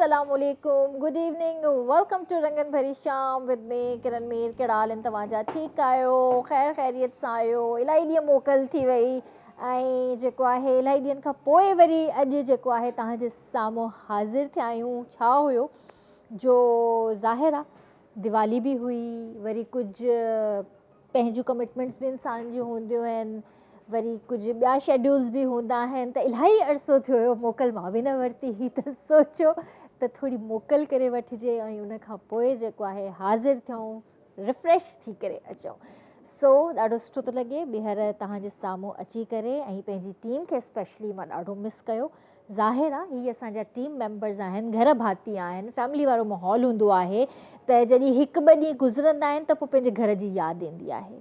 अस्सलामुअलैकुम, good evening, welcome to रंगन भरी शाम विद मी किरण मीर। कहिड़ा हाल आहिनि तव्हांजा? ठीकु आहियो? ख़ैर ख़ैरियत सां आहियो? इलाही ॾींहं मोकल थी वई ऐं जेको आहे इलाही ॾींहंनि खां पोइ वरी अॼु जेको आहे तव्हांजे साम्हूं हाज़िर थिया आहियूं। छा हुयो जो ज़ाहिर आहे दिवाली बि हुई, वरी कुझु पंहिंजूं कमिटमेंट्स बि इंसान जूं हूंदियूं आहिनि, वरी कुझु ॿिया शेड्यूल्स बि हूंदा आहिनि, त इलाही अरसो थियो हुयो मोकल मां बि न वरिती हुई, त सोचियो त थोरी मोकल करे वठिजे ऐं उन खां पोइ जेको आहे हाज़िर थियूं, रिफ्रेश थी करे अचूं। सो ॾाढो सुठो थो लॻे ॿीहर तव्हांजे साम्हूं अची करे ऐं पंहिंजी टीम खे स्पेशली मां ॾाढो मिस कयो। ज़ाहिर आहे हीअ असांजा टीम मेंबर्स आहिनि, घर भाती आहिनि, फैमिली वारो माहौल हूंदो आहे, त जॾहिं हिकु ॿ ॾींहं गुज़रंदा आहिनि त पोइ पंहिंजे घर जी यादि ईंदी आहे,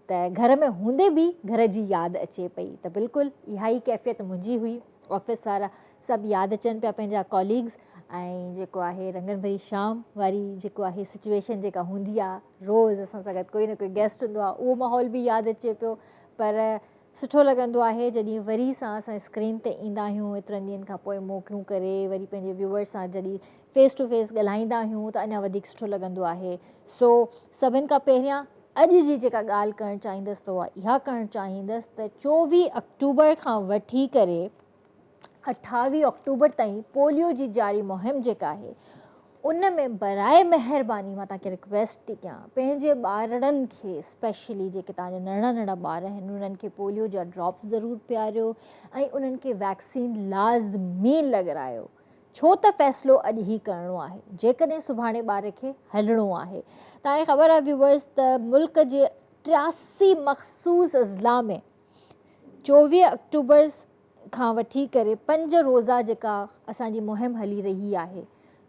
त घर में हूंदे बि घर जी यादि अचे पई। त बिल्कुलु इहा ई कैफ़ियत मुंहिंजी हुई। ऑफिस वारा सभु यादि अचनि पिया पंहिंजा कॉलीग्स, ऐं जेको आहे रंगन भरी शाम वारी जेको आहे सिचुएशन जेका हूंदी आहे, रोज़ असां सां गॾु कोई न कोई गेस्ट हूंदो आहे, उहो माहौल बि यादि अचे पियो। पर सुठो लॻंदो आहे जॾहिं वरी सां असां स्क्रीन ते ईंदा आहियूं एतिरनि ॾींहंनि खां पोइ मोकलूं करे, वरी पंहिंजे व्यूअर्स सां जॾहिं फेस टू फेस ॻाल्हाईंदा आहियूं त अञा वधीक सुठो लॻंदो आहे। सो सभिनि खां पहिरियां अॼु जी जेका ॻाल्हि करणु चाहींदसि त उहा इहा करणु चाहींदसि त 24 अक्टूबर खां वठी करे 28 अक्टूबर ताईं पोलियो जी जारी मुहिम जेका आहे उन में बराए महिरबानी मां तव्हांखे रिक्वेस्ट थी कयां, पंहिंजे ॿारनि खे स्पेशली जेके तव्हांजा नंढा नंढा ॿार आहिनि उन्हनि खे पोलियो जा ड्रॉप्स ज़रूरु पियारियो ऐं उन्हनि खे वैक्सीन लाज़मी लॻारायो। छो त फ़ैसिलो अॼु ई करिणो आहे, जेकॾहिं सुभाणे ॿार खे हलणो आहे। तव्हांखे ख़बर आहे व्यूवर्स त मुल्क जे 83 मख़सूस अज़ला में 24 अक्टूबर खां वठी करे 5 रोज़ा जेका असांजी मुहिम हली रही आहे।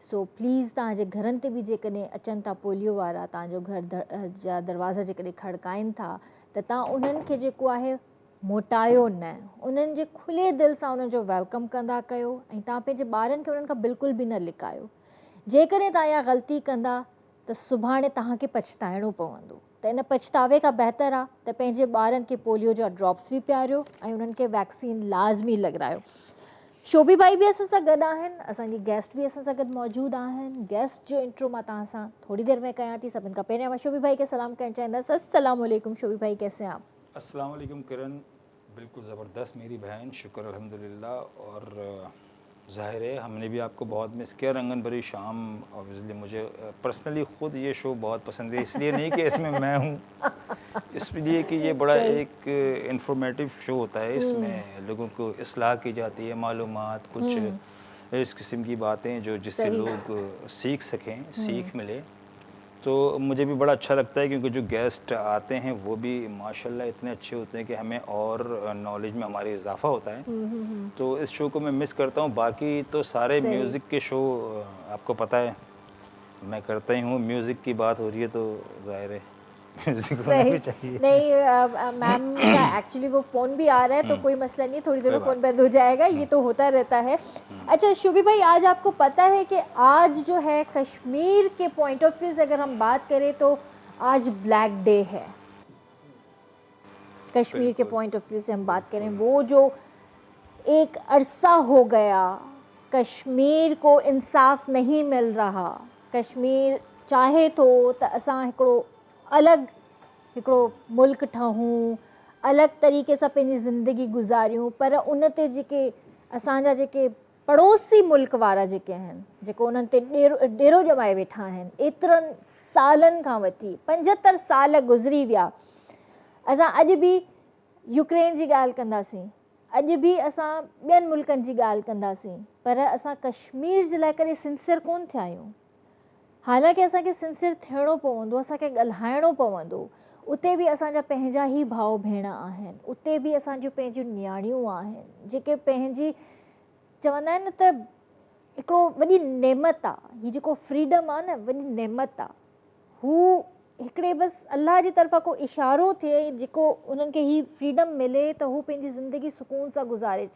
सो प्लीज़ तव्हांजे घरनि ते बि जेकॾहिं अचनि था पोलियो वारा, तव्हांजो घर जा दरवाज़ा जेकॾहिं खड़काइनि था त तव्हां उन्हनि खे जेको आहे मोटायो न, उन्हनि जे खुले दिलि सां उन्हनि जो वेलकम कंदा कयो ऐं तव्हां पंहिंजे ॿारनि खे उन्हनि खां बिल्कुलु बि न लिकायो। जेकॾहिं तव्हां इहा ग़लती कंदा त सुभाणे तव्हांखे पछताइणो पवंदो, त इन पछतावे खां बहितर आहे त पंहिंजे ॿारनि खे पोलियो जा ड्रॉप्स बि पियारियो ऐं उन्हनि खे वैक्सीन लाज़मी लॻारायो। शोभी भाई बि असां सां गॾु आहिनि, असांजी गेस्ट बि असां सां गॾु मौजूदु आहिनि। गेस्ट जो इंट्रो मां तव्हां सां थोरी देरि में कयां थी। सभिनि खां पहिरियां मां शोभी भाई खे सलाम करणु चाहींदसि। अस्सलाम वालेकुम शोभी भाई, कैसे हैं आप? अस्सलाम वालेकुम किरण, बिल्कुल ज़बरदस्त मेरी बहन, शुक्र अल्हम्दुलिल्लाह। और ज़ाहिर है हमने भी आपको बहुत मिस किया। रंगन भरी शाम ऑब्वियसली मुझे पर्सनली ख़ुद ये शो बहुत पसंद है, इसलिए नहीं कि इसमें मैं हूँ, इसलिए कि ये बड़ा एक इंफॉर्मेटिव शो होता है। इसमें लोगों को इस्लाह की जाती है, मालूमात, कुछ इस किस्म की बातें जो जिससे लोग सीख सकें, सीख मिले। तो मुझे भी बड़ा अच्छा लगता है क्योंकि जो गेस्ट आते हैं वो भी माशाल्लाह इतने अच्छे होते हैं कि हमें और नॉलेज में हमारे इजाफा होता है। तो इस शो को मैं मिस करता हूँ। बाकी तो सारे म्यूज़िक के शो आपको पता है मैं करता ही हूँ। म्यूज़िक की बात हो रही है तो ज़ाहिर है म्यूज़िक होना भी चाहिए। नहीं मैम का एक्चुअली वो फ़ोन भी आ रहा है तो कोई मसला नहीं, थोड़ी देर में फ़ोन बंद हो जाएगा, ये तो होता रहता है। अच्छा शोभी भाई, आज आपको पता है कि आज जो है कश्मीर के पॉइंट ऑफ व्यू से अगर हम बात करें तो आज ब्लैक डे है। कश्मीर के पॉइंट ऑफ व्यू से हम बात करें, वो जो एक अरसा हो गया कश्मीर को इंसाफ नहीं मिल रहा, कश्मीर चाहे तो त असां हिकिड़ो अलॻि हिकिड़ो मुल्क ठहूं, अलॻि तरीक़े सां पंहिंजी ज़िंदगी गुज़ारियूं, पर उन ते जेके असांजा जेके पड़ोसी मुल्क वारा जेके आहिनि, जेको उन्हनि ते डेरो ॼमाए वेठा आहिनि एतिरनि सालनि खां वठी, 75 साल गुज़री विया। असां अॼु बि यूक्रेन जी ॻाल्हि कंदासीं, अॼु बि असां ॿियनि मुल्कनि जी ॻाल्हि कंदासीं, पर असां कश्मीर जे लाइ कॾहिं सिंसियर कोन थिया आहियूं। हालांकि असांखे सिंसियर थियणो पवंदो, असांखे ॻाल्हाइणो पवंदो। उते बि असांजा पंहिंजा ई भाउ भेण आहिनि, उते बि असांजूं पंहिंजूं नियाणियूं आहिनि जेके पंहिंजी चवंदा आहिनि न त हिकिड़ो वॾी नेमत आहे, हीअ जेको फ्रीडम आहे न वॾी नेमत आहे। हू हिकिड़े बसि अलाह जी तरफ़ां को इशारो थिए जेको उन्हनि खे हीअ फ्रीडम मिले त हू पंहिंजी ज़िंदगी सुकून सां गुज़ारे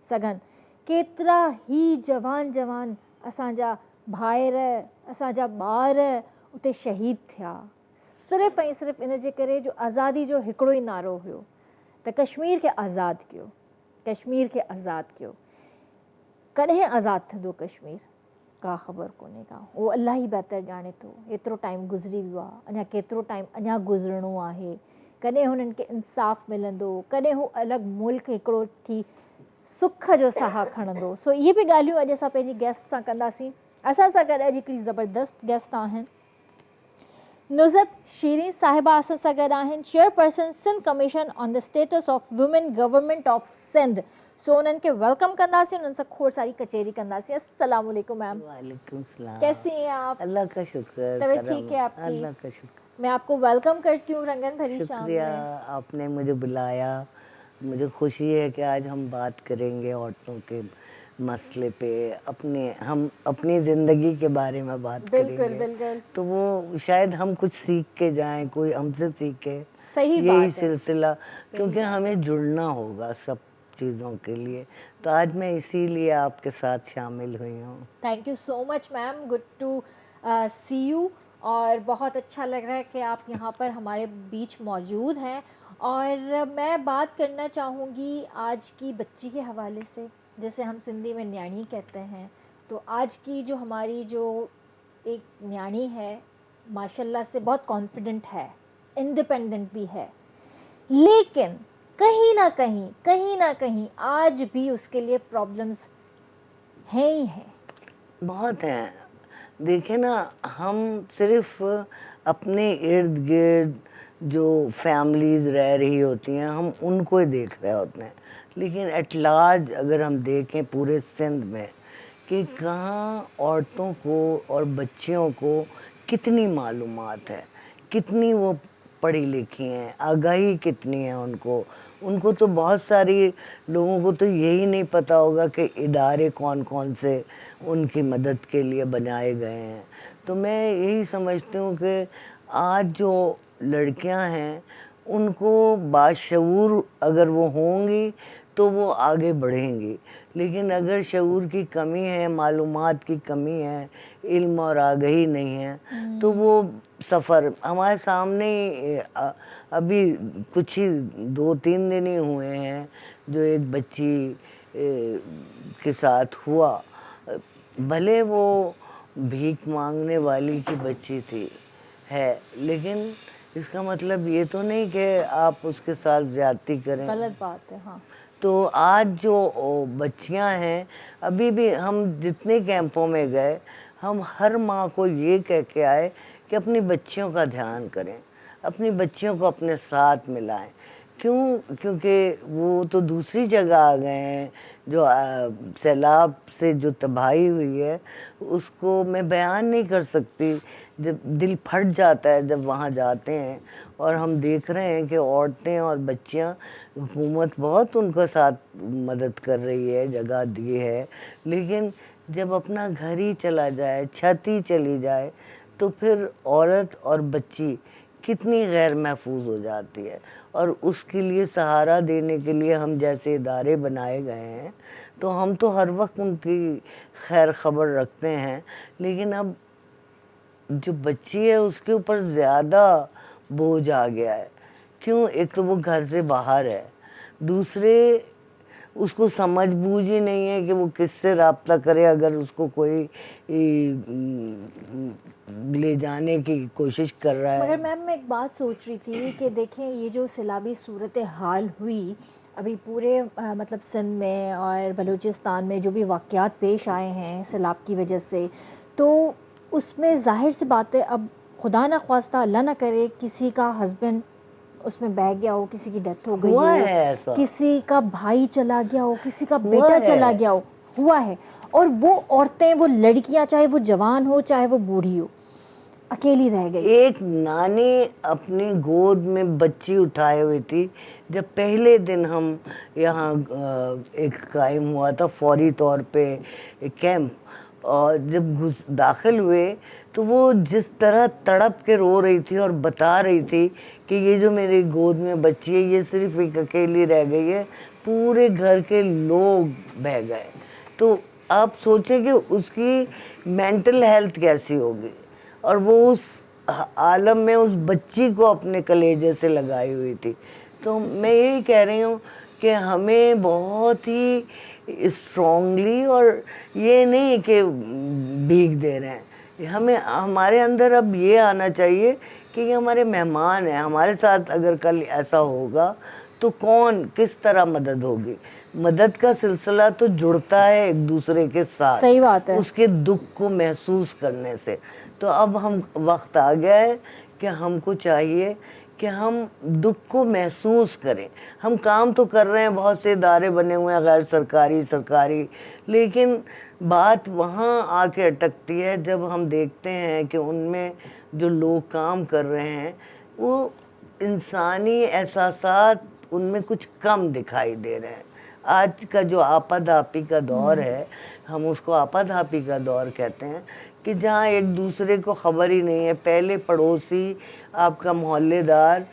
सघनि। केतिरा ई जवान जवान असांजा भाइर, असांजा ॿार उते शहीद थिया, सिर्फ़ु ऐं सिर्फ़ु इन जे करे जो आज़ादी जो हिकिड़ो ई नारो हुयो त कश्मीर खे आज़ादु कयो, कश्मीर खे आज़ादु कयो। कॾहिं आज़ादु थींदो कश्मीर? का ख़बर कोन्हे का, वो अल्लाह ही बहितर ॼाणे थो। एतिरो टाइम गुज़री वियो आहे, अञा केतिरो टाइम अञा गुज़रणो आहे, कॾहिं हुननि खे इंसाफ़ मिलंदो, कॾहिं हू अलॻि मुल्क हिकिड़ो थी सुख जो साह खणंदो। सो इहे बि ॻाल्हियूं अॼु असां पंहिंजी गेस्ट सां कंदासीं। असां सां गॾु अॼु हिकिड़ी ज़बरदस्त गेस्ट आहिनि, नुज़रत शीरी साहिबा असां सां गॾु आहिनि, chairperson Sindh commission on the status of women government of Sindh. So उन्हनि खे वेलकम कंदासीं, उन्हनि सां खोड़ सारी कचेरी कंदासीं। अस्सलाम वालेकुम मैम। वालेकुम सलाम। कैसी हैं आप? अल्लाह का शुक्र। तबीयत ठीक है आपकी? अल्लाह का शुक्र। मैं आपको वेलकम करती हूँ रंगन भरी शाम शुक्रिया, में। आपने मुझे बुलाया। मुझे खुशी है कि आज हम बात करेंगे औरतों के मसले पे, हम अपनी ज़िंदगी के बारे में बात बिल्कुल करेंगे। बिल्कुल तो वो शायद हम कुछ सीख के जाएं, कोई हमसे सीखे। सही बात यही है। सिलसिला, क्योंकि हमें जुड़ना होगा सब चीज़ों के लिए। तो आज मैं इसीलिए आपके साथ शामिल हुई हूँ। Thank you so much ma'am, good to see you. और बहुत अच्छा लग रहा है कि आप यहाँ पर हमारे बीच मौजूद हैं। और मैं बात करना चाहूँगी आज की बच्ची के हवाले से, जैसे हम सिंधी में न्याणी कहते हैं। तो आज की जो हमारी जो एक न्याणी है, माशाल्लाह से बहुत कॉन्फिडेंट है, इंडिपेंडेंट भी है, लेकिन कहीं ना कहीं आज भी उसके लिए प्रॉब्लम्स हैं ही हैं। बहुत हैं। देखिए ना, हम सिर्फ अपने इर्द गिर्द जो फैमिलीज़ रह रही होती हैं, हम उनको ही देख रहे होते हैं। लेकिन एट लार्ज अगर हम देखें पूरे सिंध में कि कहाँ औरतों को और बच्चियों को कितनी मालूमात है, कितनी वो पढ़ी लिखी हैं, आगाही कितनी है उनको तो बहुत सारी लोगों को तो यही नहीं पता होगा कि इदारे कौन कौन से उनकी मदद के लिए बनाए गए हैं। तो मैं यही समझती हूँ कि आज जो लड़कियां हैं उनको बाशऊर अगर वो होंगी तो वो आगे बढ़ेंगी। लेकिन अगर शऊर की कमी है, मालूमात की कमी है, इल्म और आगाही नहीं है, तो वो सफ़र हमारे सामने अभी कुछ ही 2-3 दिन ही हुए हैं जो एक बच्ची के साथ हुआ। भले वो भीख मांगने वाली की बच्ची थी है, लेकिन इसका मतलब ये तो नहीं कि आप उसके साथ ज़्यादती करें। गलत बात है। हाँ, तो आज जो बच्चियां हैं, अभी भी हम जितने कैंपों में गए, हम हर माँ को ये कह के आए कि अपनी बच्चियों का ध्यान करें, अपनी बच्चियों को अपने साथ मिलाएं। क्योंकि वो तो दूसरी जगह आ गए हैं। जो सैलाब से जो तबाही हुई है उसको मैं बयान नहीं कर सकती। जब दिल फट जाता है जब वहाँ जाते हैं, और हम देख रहे हैं कि औरतें और बच्चियाँ, हुकूमत बहुत उनके साथ मदद कर रही है, जगह दी है, लेकिन जब अपना घर ही चला जाए, छत ही चली जाए, तो फिर औरत और बच्ची कितनी गैर महफूज हो जाती है। और उसके लिए सहारा देने के लिए हम जैसे इदारे बनाए गए हैं, तो हम तो हर वक्त उनकी खैर खबर रखते हैं। लेकिन अब जो बच्ची है उसके ऊपर ज़्यादा बोझ आ गया है। क्यों? एक तो वो घर से बाहर है, दूसरे उसको समझ बूझ ही नहीं है कि वो किससे रब्ता करे अगर उसको कोई ले जाने की कोशिश कर रहा है। मगर मैम मैं एक बात सोच रही थी कि देखें, ये जो सैलाबी सूरत हाल हुई अभी पूरे मतलब सिंध में और बलूचिस्तान में जो भी वाक़यात पेश आए हैं सैलाब की वजह से, तो उसमें ज़ाहिर सी बात है, अब खुदा न ख्वास्ता अल्लाह ना करे किसी का हस्बैंड उसमें बह गया हो, किसी की डेथ हो गई हो, किसी का भाई चला गया हो, किसी का बेटा चला गया हो, हुआ है। और वो औरतें, वो लड़कियां, चाहे वो जवान हो चाहे वो बूढ़ी हो, अकेली रह गई। एक नानी अपनी गोद में बच्ची उठाए हुई थी। जब पहले दिन हम यहाँ एक कायम हुआ था फौरी तौर पे एक कैंप, और जब दाखिल हुए तो वो जिस तरह तड़प के रो रही थी और बता रही थी कि ये जो मेरी गोद में बच्ची है ये सिर्फ एक अकेली रह गई है, पूरे घर के लोग बह गए। तो आप सोचें कि उसकी मेंटल हेल्थ कैसी होगी, और वो उस आलम में उस बच्ची को अपने कलेजे से लगाई हुई थी। तो मैं यही कह रही हूँ कि हमें बहुत ही स्ट्रॉन्गली, और ये नहीं कि भीख दे रहे हैं, हमें हमारे अंदर अब ये आना चाहिए कि ये हमारे मेहमान हैं, हमारे साथ अगर कल ऐसा होगा तो कौन किस तरह मदद होगी। मदद का सिलसिला तो जुड़ता है एक दूसरे के साथ, सही बात है, उसके दुख को महसूस करने से। तो अब हम वक्त आ गया है कि हमको चाहिए कि हम दुख को महसूस करें। हम काम तो कर रहे हैं, बहुत से इदारे बने हुए हैं गैर सरकारी सरकारी, लेकिन बात वहाँ आके अटकती है जब हम देखते हैं कि उनमें जो लोग काम कर रहे हैं वो इंसानी एहसासात उनमें कुछ कम दिखाई दे रहे हैं। आज का जो आपाधापी का दौर है, हम उसको आपाधापी का दौर कहते हैं, कि जहाँ एक दूसरे को खबर ही नहीं है। पहले पड़ोसी, आपका मोहल्लेदार,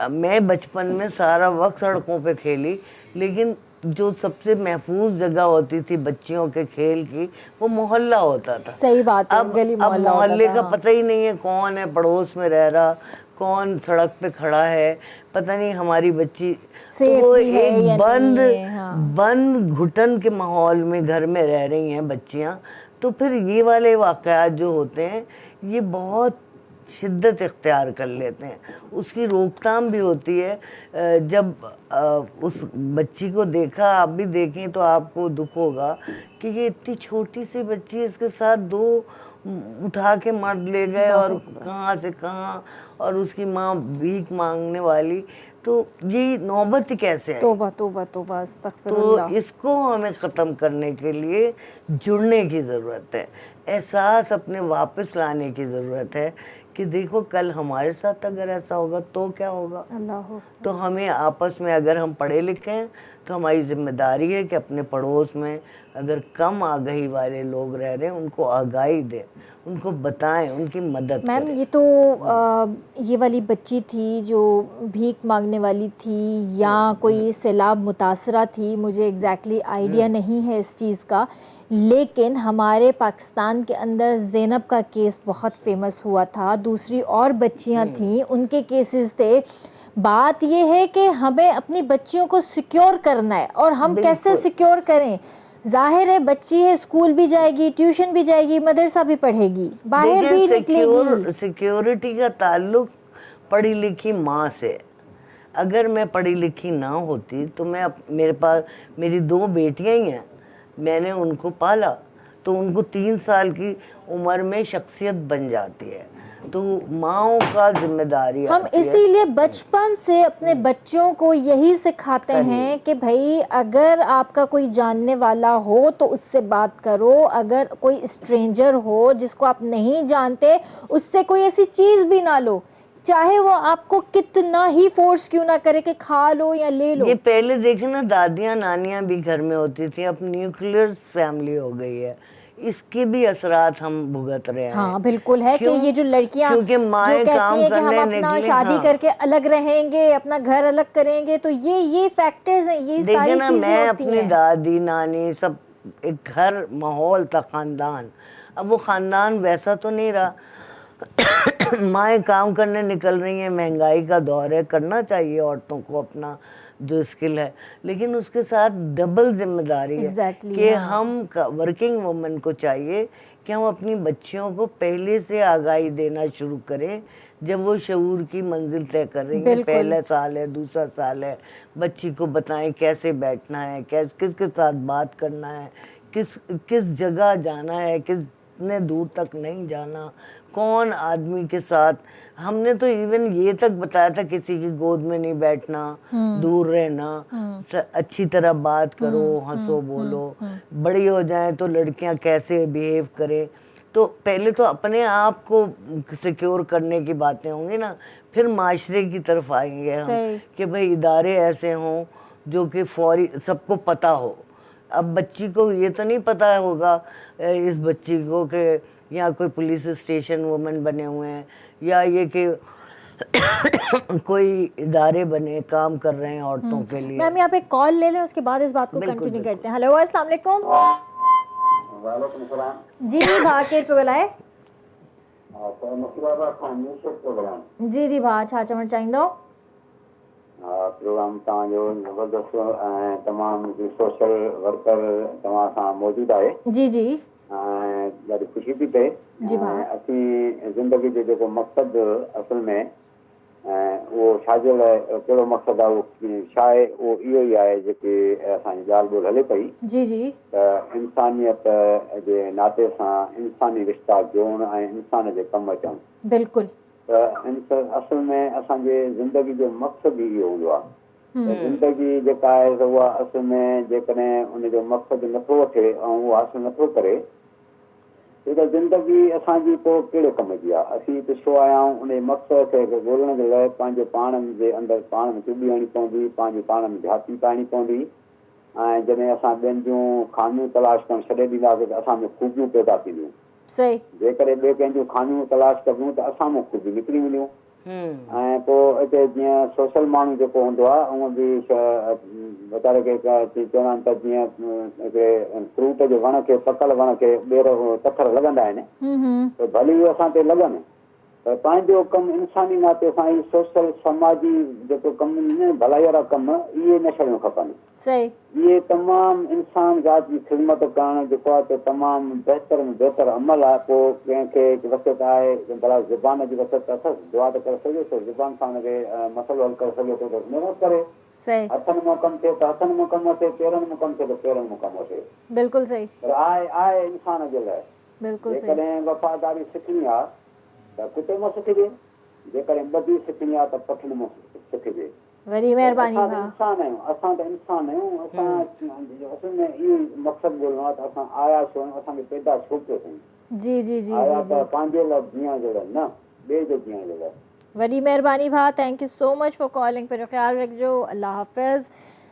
मैं बचपन में सारा वक्त सड़कों पे खेली, लेकिन जो सबसे महफूज जगह होती थी बच्चियों के खेल की, वो मोहल्ला होता था। सही बात है, अब गली मोहल्ला मोहल्ले होता था, का पता ही नहीं है कौन है पड़ोस में रह रहा, कौन सड़क पे खड़ा है, पता नहीं हमारी बच्ची। तो वो एक बंद घुटन के माहौल में घर में रह रही हैं बच्चियां। तो फिर ये वाले वाक़यात जो होते हैं ये बहुत शिद्दत इख्तियार कर लेते हैं। उसकी रोकथाम भी होती है। जब उस बच्ची को देखा, आप भी देखें तो आपको दुख होगा कि ये इतनी छोटी सी बच्ची, इसके साथ दो उठा के मर्द ले गए और कहाँ से कहाँ, और उसकी माँ भीख मांगने वाली। तो ये नौबत कैसे है? तौबा तौबा तौबा, अस्तगफिरुल्लाह। तो इसको हमें ख़त्म करने के लिए जुड़ने की ज़रूरत है, एहसास अपने वापस लाने की ज़रूरत है कि देखो कल हमारे साथ अगर ऐसा होगा तो क्या होगा। अल्लाह। तो हमें आपस में, अगर हम पढ़े लिखे हैं तो हमारी जिम्मेदारी है कि अपने पड़ोस में अगर कम आगाही वाले लोग रह रहे हैं उनको आगाही दें, उनको बताएं, उनकी मदद मैम करें। ये तो ये वाली बच्ची थी जो भीख मांगने वाली थी या कोई सैलाब मुतासरा थी, मुझे एग्जैक्टली आइडिया नहीं है इस चीज़ का, लेकिन हमारे पाकिस्तान के अंदर ज़ैनब का केस बहुत फेमस हुआ था, दूसरी और बच्चियां थीं, उनके केसेस थे। बात ये है कि हमें अपनी बच्चियों को सिक्योर करना है, और हम कैसे सिक्योर करें? जाहिर है बच्ची है, स्कूल भी जाएगी, ट्यूशन भी जाएगी, मदरसा भी पढ़ेगी, बाहर भी निकलेगी। सिक्योरिटी का ताल्लुक पढ़ी लिखी माँ से। अगर मैं पढ़ी लिखी ना होती तो मेरे पास मेरी 2 बेटियां ही हैं, मैंने उनको पाला, तो उनको 3 साल की उम्र में शख्सियत बन जाती है। तो माँओं का जिम्मेदारी हम इसीलिए बचपन से अपने बच्चों को यही सिखाते हैं कि भाई अगर आपका कोई जानने वाला हो तो उससे बात करो, अगर कोई स्ट्रेंजर हो जिसको आप नहीं जानते उससे कोई ऐसी चीज़ भी ना लो, चाहे वो आपको कितना ही फोर्स क्यों ना करे कि खा लो या ले लो। ये पहले देखे ना, दादियाँ नानियाँ भी घर में होती थी, अब न्यूक्लियर फैमिली हो गई है, इसके भी असरात हम भुगत रहे हैं। हाँ बिल्कुल है कि ये जो लड़कियां क्योंकि माएँ काम हैं कि हम करने अपना निकली, शादी करके अलग रहेंगे, अपना घर अलग करेंगे, तो ये फैक्टर्स हैं, ये सारी देखिए ना, चीजें मैं होती अपनी हैं। दादी नानी सब, एक घर माहौल था, खानदान। अब वो खानदान वैसा तो नहीं रहा। माएँ काम करने निकल रही हैं, महंगाई का दौर है, करना चाहिए औरतों को अपना जो स्किल है, लेकिन उसके साथ डबल जिम्मेदारी है कि हम वर्किंग वुमन को चाहिए कि हम अपनी बच्चियों को पहले से आगाही देना शुरू करें। जब वो शऊर की मंजिल तय कर रही है, पहला साल है, दूसरा साल है, बच्ची को बताएं कैसे बैठना है, किसके साथ बात करना है, किस जगह जाना है, कितने दूर तक नहीं जाना, कौन आदमी के साथ। हमने तो इवन ये तक बताया था किसी की गोद में नहीं बैठना, दूर रहना, अच्छी तरह बात करो, हंसो बोलो, बड़ी हो जाए तो लड़कियां कैसे बिहेव करें। तो पहले तो अपने आप को सिक्योर करने की बातें होंगी ना, फिर माशरे की तरफ आएंगे हम कि भाई इदारे ऐसे हों जो कि फौरी सबको पता हो। अब बच्ची को ये तो नहीं पता होगा इस बच्ची को कि यहाँ कोई पुलिस स्टेशन वुमेन बने हुए हैं, या ये कि कोई इदारे बने काम कर रहे हैं औरतों के लिए। मैम यहाँ पे कॉल ले लें, उसके बाद इस बात को कंटिन्यू करते हैं। हेलो अस्सलाम वालेकुम। वालेकुम सलाम। जी जी भा केर पे बुलाए। तो मुखिया खानी से प्रोग्राम जी जी भा छा चवण चाहींदो? प्रोग्राम तव्हांजो ज़बरदस्त ऐं तमामु सोशल वर्कर तव्हां सां मौजूदु आहे जी जी ऐं ॾाढी ख़ुशी थी थिए। जी भाउ। असीं ज़िंदगी जो जेको मक़सदु असल में उहो छाजे लाइ कहिड़ो मक़सदु आहे, उहो छा आहे, उहो इहो ई आहे जेके असांजी ॻाल्हि ॿोल हले पई जी जी त इंसानियत जे नाते सां इंसानी रिश्ता जोड़ण ऐं इंसान जे कमु अचणु। बिल्कुलु। त असल में असांजे ज़िंदगी जो मक़सदु ई इहो हूंदो आहे त ज़िंदगी जेका आहे त उहा असल में जेकॾहिं उनजो मक़सदु नथो वठे ऐं उहो हासिलु नथो करे त ज़िंदगी असांजी पोइ कहिड़े कम जी आहे। असीं हिते छो आया आहियूं, उन मक़सद खे ॻोल्हण जे लाइ पंहिंजे पाण जे अंदरि पाण में चुॿी हणी पवंदी, पंहिंजे पाण में झाती पाइणी पवंदी ऐं जॾहिं असां ॿियनि जूं ख़ामियूं तलाश करणु छॾे ॾींदासीं त असां में ख़ूबियूं पैदा थींदियूं। सही। जेकॾहिं ॿिए कंहिंजूं ख़ामियूं तलाश कबूं त असां में ख़ूबियूं निकिरी वेंदियूं। ऐं पोइ हिते जीअं सोशल माण्हू जेको हूंदो आहे उहो बि वीचारे खे चवंदा आहिनि त जीअं हिकिड़े फ्रूट जे वण खे, पकल वण खे ॿेर पथर लॻंदा आहिनि त भली उहे असां ते लॻनि, पर पंहिंजो कमु इंसानी नाते सां ई सोशल समाजी जेको कमु आहिनि भलाई वारा कम इहे न छॾणु खपनि। सही। इहे तमामु इंसान ज़ात जी ख़िदमत करणु जेको आहे त तमामु बहितर में बहितर अमल आहे। पोइ कंहिंखे वसियत आहे भला ज़ुबान जी वसियत अथसि, दुआ त करे सघे थो, ज़ुबान सां हुनखे मसइलो हल करे सघे थो त महिनत करे, हथनि में कमु थिए त हथनि में कमु अचे, पेरनि में कमु थिए त पेरनि में कमु अचे। बिल्कुलु सही। पर आहे इंसान जे लाइ। बिल्कुलु सही। जेकॾहिं वफ़ादारी सिखणी आहे त कुते मां सिखिजे, जेकॾहिं ॿधी सिखणी आहे त पठिन मां सिखिजे। वरी महिरबानी भाउ। इंसान आहियूं, असां त इंसान आहियूं, असां असल में इहो मक़सदु ॻोल्हणो आहे त असां आया छो, असांखे पैदा छो पियो थियूं। जी जी जी आया जी त पंहिंजे लाइ जीअण जे लाइ न, ॿिए जे जीअण जे लाइ। वॾी महिरबानी भाउ, thank you so much for calling. पंहिंजो ख़्यालु रखिजो। अल्लाह हाफ़िज़।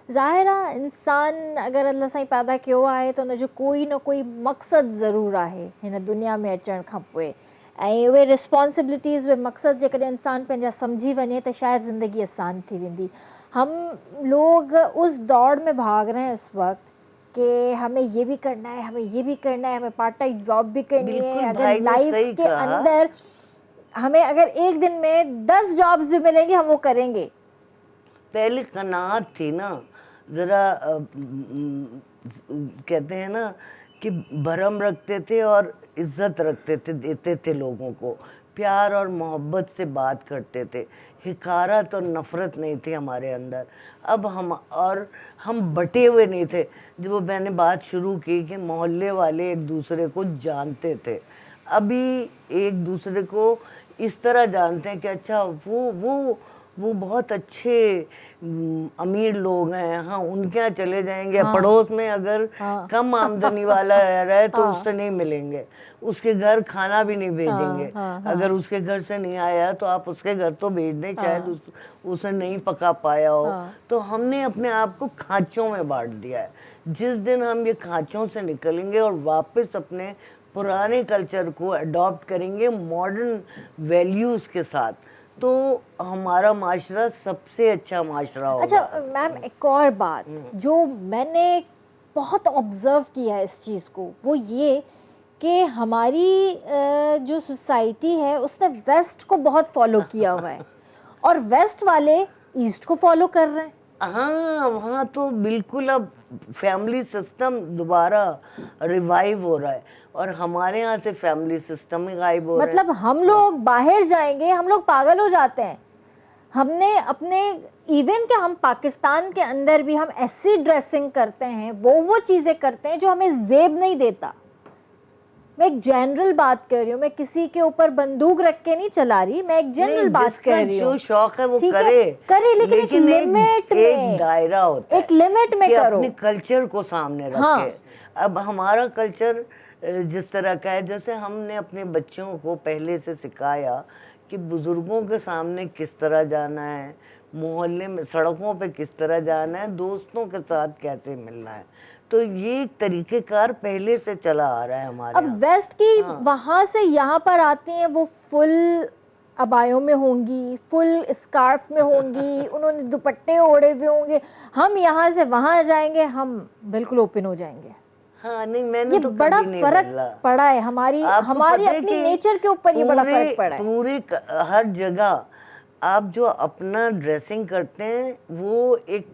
ज़ाहिर आहे इंसान अगरि अल्लाह साईं पैदा कयो आहे त हुनजो कोई न कोई मक़सदु ज़रूरु आहे हिन दुनिया में अचण खां पोइ, ऐं उहे रिस्पॉन्सिबिलिटीज़, उहे मक़सद जेकॾहिं इंसान पंहिंजा सम्झी वञे त शायदि ज़िंदगी आसान थी वेंदी। हम लोग उस दौड़ में भाग रहे हैं इस वक्त कि हमें ये भी करना है, हमें ये भी करना है, हमें पार्ट टाइम जॉब भी करनी है। अगर लाइफ के अंदर हमें अगर एक दिन में 10 जॉब्स भी मिलेंगी हम वो करेंगे। पहले कनात थी ना, ज़रा कहते हैं ना कि भरम रखते थे और इज्जत रखते थे, देते थे लोगों को, प्यार और मोहब्बत से बात करते थे, हिकारत और नफ़रत नहीं थी हमारे अंदर। अब हम बटे हुए नहीं थे। जब वो मैंने बात शुरू की कि मोहल्ले वाले एक दूसरे को जानते थे, अभी एक दूसरे को इस तरह जानते हैं कि अच्छा वो बहुत अच्छे अमीर लोग हैं, हाँ उनके यहाँ चले जाएंगे। हाँ, पड़ोस में अगर कम आमदनी वाला रह रहा है तो उससे नहीं मिलेंगे, उसके घर खाना भी नहीं भेजेंगे। अगर उसके घर से नहीं आया तो आप उसके घर तो भेज दें, शायद उसे नहीं पका पाया हो। तो हमने अपने आप को खांचों में बांट दिया है। जिस दिन हम ये खांचों से निकलेंगे और वापस अपने पुराने कल्चर को अडॉप्ट करेंगे मॉडर्न वैल्यूज़ के साथ, तो हमारा माशरा सबसे अच्छा माशरा होगा। अच्छा मैम, एक और बात जो मैंने बहुत ऑब्जर्व किया है इस चीज़ को, वो ये कि हमारी जो सोसाइटी है उसने वेस्ट को बहुत फॉलो किया हुआ है और वेस्ट वाले ईस्ट को फॉलो कर रहे हैं। हाँ, वहाँ तो बिल्कुल अब फैमिली सिस्टम दोबारा रिवाइव हो रहा है और हमारे यहाँ से फैमिली सिस्टम ही गायब हो रहा है। मतलब हम लोग बाहर जाएंगे, हम लोग पागल हो जाते हैं। हमने अपने इवन के हम पाकिस्तान के अंदर भी हम ऐसी ड्रेसिंग करते हैं, वो चीज़ें करते हैं जो हमें जेब नहीं देता। मैं एक जनरल बात कर रही हूँ, मैं किसी के ऊपर बंदूक रख के नहीं चला रही, मैं एक जनरल बात कर रही हूँ। जो शौक है वो करे लेकिन एक लिमिट में, एक दायरा होता है, एक लिमिट में करो, अपने कल्चर को सामने रखे। अब हमारा कल्चर जिस तरह का है, जैसे हमने अपने बच्चों को पहले से सिखाया कि बुजुर्गों के सामने किस तरह जाना है, मोहल्ले में सड़कों पे किस तरह जाना है, दोस्तों के साथ कैसे मिलना है, तो ये तरीक़ेकार पहले से चला आ रहा है हमारे। अब वेस्ट की वहाँ से यहाँ पर आती हैं, वो फुल अबायों में होंगी, फुल स्कार्फ में होंगी, उन्होंने दुपट्टे ओढ़े हुए होंगे। हम यहाँ से वहाँ जाएंगे, हम बिल्कुल ओपन हो जाएंगे। हाँ, नहीं मैंने ये तो बड़ा फर्क पड़ा है हमारी अपनी नेचर के ऊपर, ये बड़ा फर्क पड़ा है। पूरे हर जगह आप जो अपना ड्रेसिंग करते हैं वो एक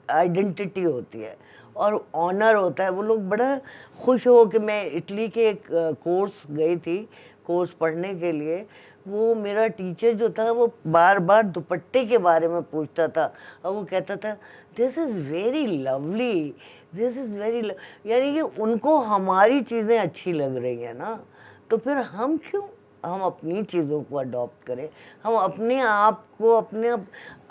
आइडेंटिटी होती है और ऑनर होता है। वो लोग बड़ा खुश हो कि मैं इटली के एक कोर्स गई थी, कोर्स पढ़ने के लिए। वो मेरा टीचर जो था वो बार बार दुपट्टे के बारे में पूछता था और वो कहता था this is very lovely, this is very, यानी कि उनको हमारी चीज़ें अच्छी लग रही हैं ना, तो फिर हम क्यों हम अपनी चीज़ों को अडॉप्ट करें, हम अपने आप को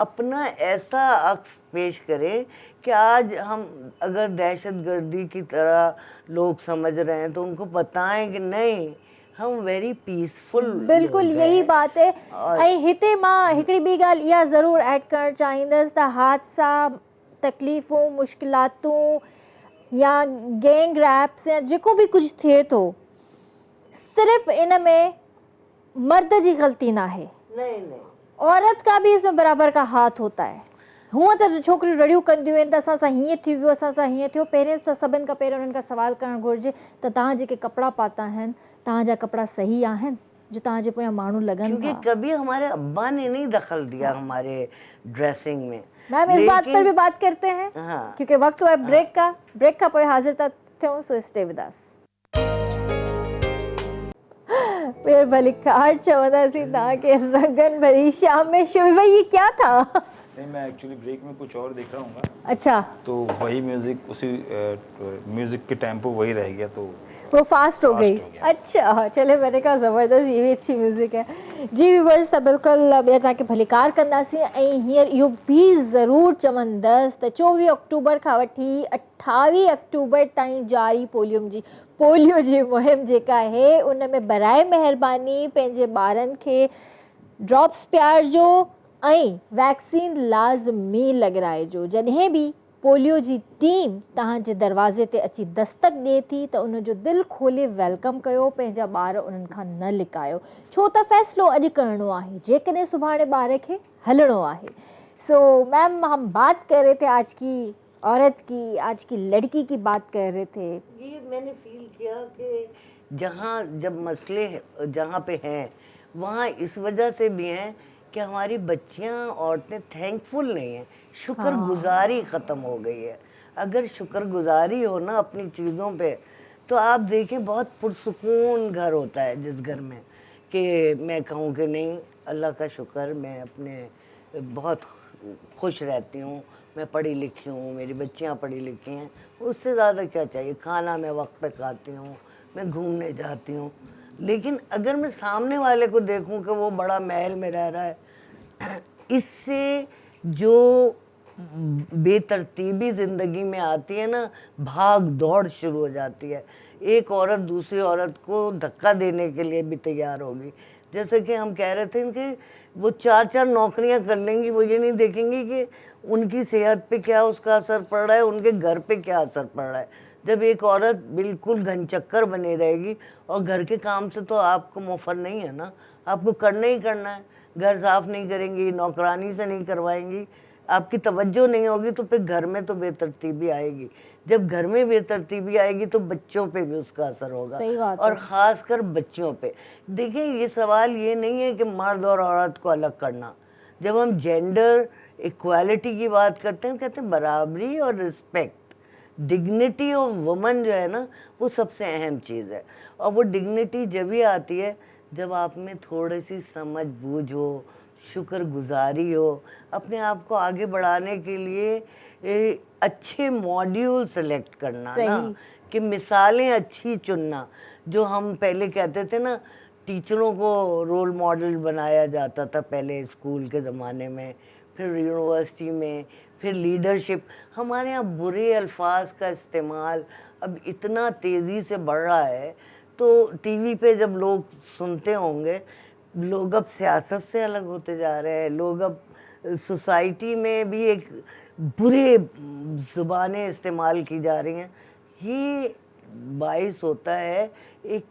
अपना ऐसा अक्स पेश करें कि आज हम अगर दहशतगर्दी की तरह लोग समझ रहे हैं तो उनको बताएं कि नहीं, हम वेरी पीसफुल। बिल्कुल यही बात है। ऐं हिते मां हिकिड़ी ॿी ॻाल्हि इहा ज़रूरु ऐड करणु चाहींदसि त हादसा, तकलीफ़ूं, मुश्किलातूं या गैंग रैप्स या जेको बि कुझु थिए थो, सिर्फ़ इन में मर्द जी ग़लती ना है, नहीं, औरत का भी इसमें बराबर का हाथ होता है। हूअं त छोकिरियूं रड़ियूं कंदियूं आहिनि त असां सां हीअं थी वियो, असां सां हीअं थियो। पहिरें त सभिनि खां पहिरियों उन्हनि खां सवाल करणु घुरिजे त तव्हां जेके कपिड़ा पाता आहिनि, तव्हांजा कपिड़ा सही आहिनि जो तव्हांजे पोयां माण्हू लॻनि क्योंकि था? कभी हमारे अब्बा ने नहीं दखल दिया हमारे ड्रेसिंग में। मैम इस बात पर भी बात करते हैं हाँ। क्योंकि वक्त हुआ है ब्रेक का। ब्रेक का पोइ हाजिर था थियूं, सो स्टे विद अस। फिर भलीकार चवंदासीं तव्हांखे रंगन भरी शाम में। शोभी भाई ये क्या था? नहीं, मैं एक्चुअली ब्रेक में कुछ और देख रहा हूँ, अच्छा, तो वही म्यूजिक, उसी म्यूजिक के टेम्पो वही रह गया, तो वो फास्ट हो गई। हो गया। अच्छा, चले मैंने कहा ज़बरदस्त, ये भी अच्छी म्यूज़िक है जी। व्यूअर्स, त बिल्कुलु ॿिया तव्हांखे भलीकार कंदासीं। ऐं हींअर इहो बि ज़रूरु चवंदसि त 24 अक्टूबर खां वठी 28 अक्टूबर ताईं जारी पोलियो जी मुहिम जेका आहे, उन में बराए महिरबानी पंहिंजे ॿारनि खे ड्रॉप्स पियारिजो ऐं वैक्सीन लाज़मी लॻाराइजो। जॾहिं बि पोलियो जी टीम तव्हांजे दरवाज़े ते अची दस्तक ॾिए थी त उनजो दिलि खोले वेलकम कयो, पंहिंजा ॿार उन्हनि खां न लिकायो, छो त फ़ैसिलो अॼु करिणो आहे, जेकॾहिं सुभाणे ॿार खे हलणो आहे। सो मैम, हम बात कर रहे थे आज की औरत की, आज की लड़की की बात कर रहे थे। ये मैंने फील किया कि जहाँ जब मसले जहाँ पे हैं वहाँ इस वजह से भी हैं कि हमारी बच्चियाँ, औरतें थैंकफुल नहीं हैं, शुक्रगुजारी ख़त्म हो गई है। अगर शुक्रगुजारी हो ना अपनी चीज़ों पे, तो आप देखें बहुत पुरसुकून घर होता है जिस घर में कि मैं कहूँ कि नहीं अल्लाह का शुक्र, मैं अपने बहुत खुश रहती हूँ, मैं पढ़ी लिखी हूँ, मेरी बच्चियाँ पढ़ी लिखी हैं, उससे ज़्यादा क्या चाहिए। खाना मैं वक्त पे खाती हूँ, मैं घूमने जाती हूँ। लेकिन अगर मैं सामने वाले को देखूं कि वो बड़ा महल में रह रहा है, इससे जो बेतरतीबी ज़िंदगी में आती है ना, भाग दौड़ शुरू हो जाती है। एक औरत दूसरी औरत को धक्का देने के लिए भी तैयार होगी। जैसे कि हम कह रहे थे कि वो 4-4 नौकरियां कर लेंगी, वो ये नहीं देखेंगी कि उनकी सेहत पे क्या उसका असर पड़ रहा है, उनके घर पे क्या असर पड़ रहा है। जब एक औरत बिल्कुल घनचक्कर बनी रहेगी, और घर के काम से तो आपको मुफर नहीं है ना, आपको करना ही करना है। घर साफ नहीं करेंगी, नौकरानी से नहीं करवाएंगी, आपकी तवज्जो नहीं होगी, तो फिर घर में तो बेतरतीबी आएगी। जब घर में बेतरतीबी आएगी तो बच्चों पे भी उसका असर होगा, और ख़ासकर बच्चियों पे। देखिए, ये सवाल ये नहीं है कि मर्द और औरत को अलग करना। जब हम जेंडर इक्वालिटी की बात करते हैं, कहते हैं बराबरी और रिस्पेक्ट, डिग्निटी ऑफ वुमन जो है ना, वो सबसे अहम चीज़ है। और वो डिग्निटी जब भी आती है जब आप में थोड़ी सी समझ बूझ हो, शुक्रगुजारी हो, अपने आप को आगे बढ़ाने के लिए अच्छे मॉड्यूल सेलेक्ट करना ना, कि मिसालें अच्छी चुनना। जो हम पहले कहते थे ना, टीचरों को रोल मॉडल बनाया जाता था पहले स्कूल के ज़माने में, फिर यूनिवर्सिटी में, फिर लीडरशिप। हमारे यहाँ बुरे अल्फाज का इस्तेमाल अब इतना तेज़ी से बढ़ रहा है, तो टीवी पे जब लोग सुनते होंगे, लोग अब सियासत से अलग होते जा रहे हैं, लोग अब सोसाइटी में भी एक बुरे ज़ुबानें इस्तेमाल की जा रही हैं। ये बाइस होता है एक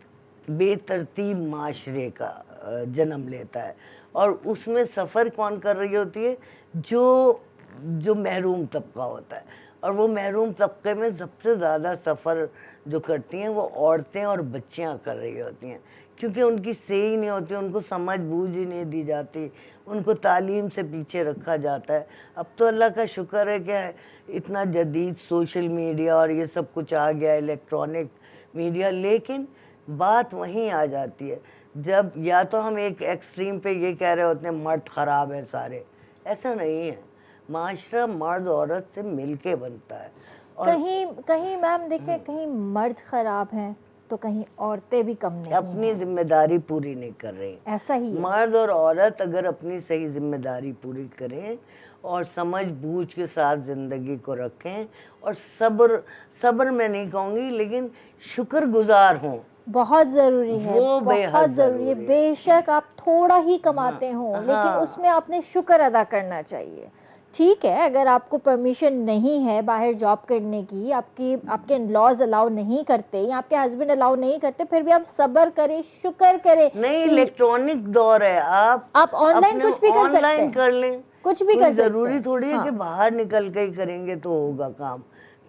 बेतरतीब माशरे का जन्म लेता है, और उसमें सफ़र कौन कर रही होती है? जो महरूम तबका होता है। और वो महरूम तबके में सबसे ज़्यादा सफ़र जो करती हैं वो औरतें और बच्चियां कर रही होती हैं, क्योंकि उनकी सही नहीं होती, उनको समझ बूझ ही नहीं दी जाती, उनको तालीम से पीछे रखा जाता है। अब तो अल्लाह का शुक्र है कि इतना जदीद सोशल मीडिया और ये सब कुछ आ गया, इलेक्ट्रॉनिक मीडिया, लेकिन बात वहीं आ जाती है जब या तो हम एक एक्सट्रीम पे ये कह रहे होते हैं मर्द ख़राब है सारे, ऐसा नहीं है। माशरा मर्द औरत से मिलके बनता है। और कहीं कहीं मैम देखिए, कहीं मर्द खराब हैं तो कहीं औरतें भी कम नहीं अपनी जिम्मेदारी पूरी नहीं कर रही। ऐसा ही है। मर्द और औरत अगर अपनी सही जिम्मेदारी पूरी करें और समझ बूझ के साथ ज़िंदगी को रखें और सब्र मैं नहीं कहूँगी लेकिन शुक्रगुजार हों, बहुत ज़रूरी है, वो बेहद बहुत ज़रूरी है। ज़रूरी है। बेशक आप थोड़ा ही कमाते हो, लेकिन उसमें आपने शुक्र अदा करना चाहिए। ठीक है, अगर आपको परमिशन नहीं है बाहर जॉब करने की, आपके इन-लॉज अलाउ नहीं करते या आपके हस्बैंड अलाउ नहीं करते, फिर भी आप सब्र करें, शुक्र करें। नहीं, इलेक्ट्रॉनिक दौर है, आप ऑनलाइन कुछ भी कर सकते ऑनलाइन हैं, कर लें, कुछ भी कोई कर सकते जरूरी हैं। थोड़ी है हाँ। कि बाहर निकल के ही करेंगे तो होगा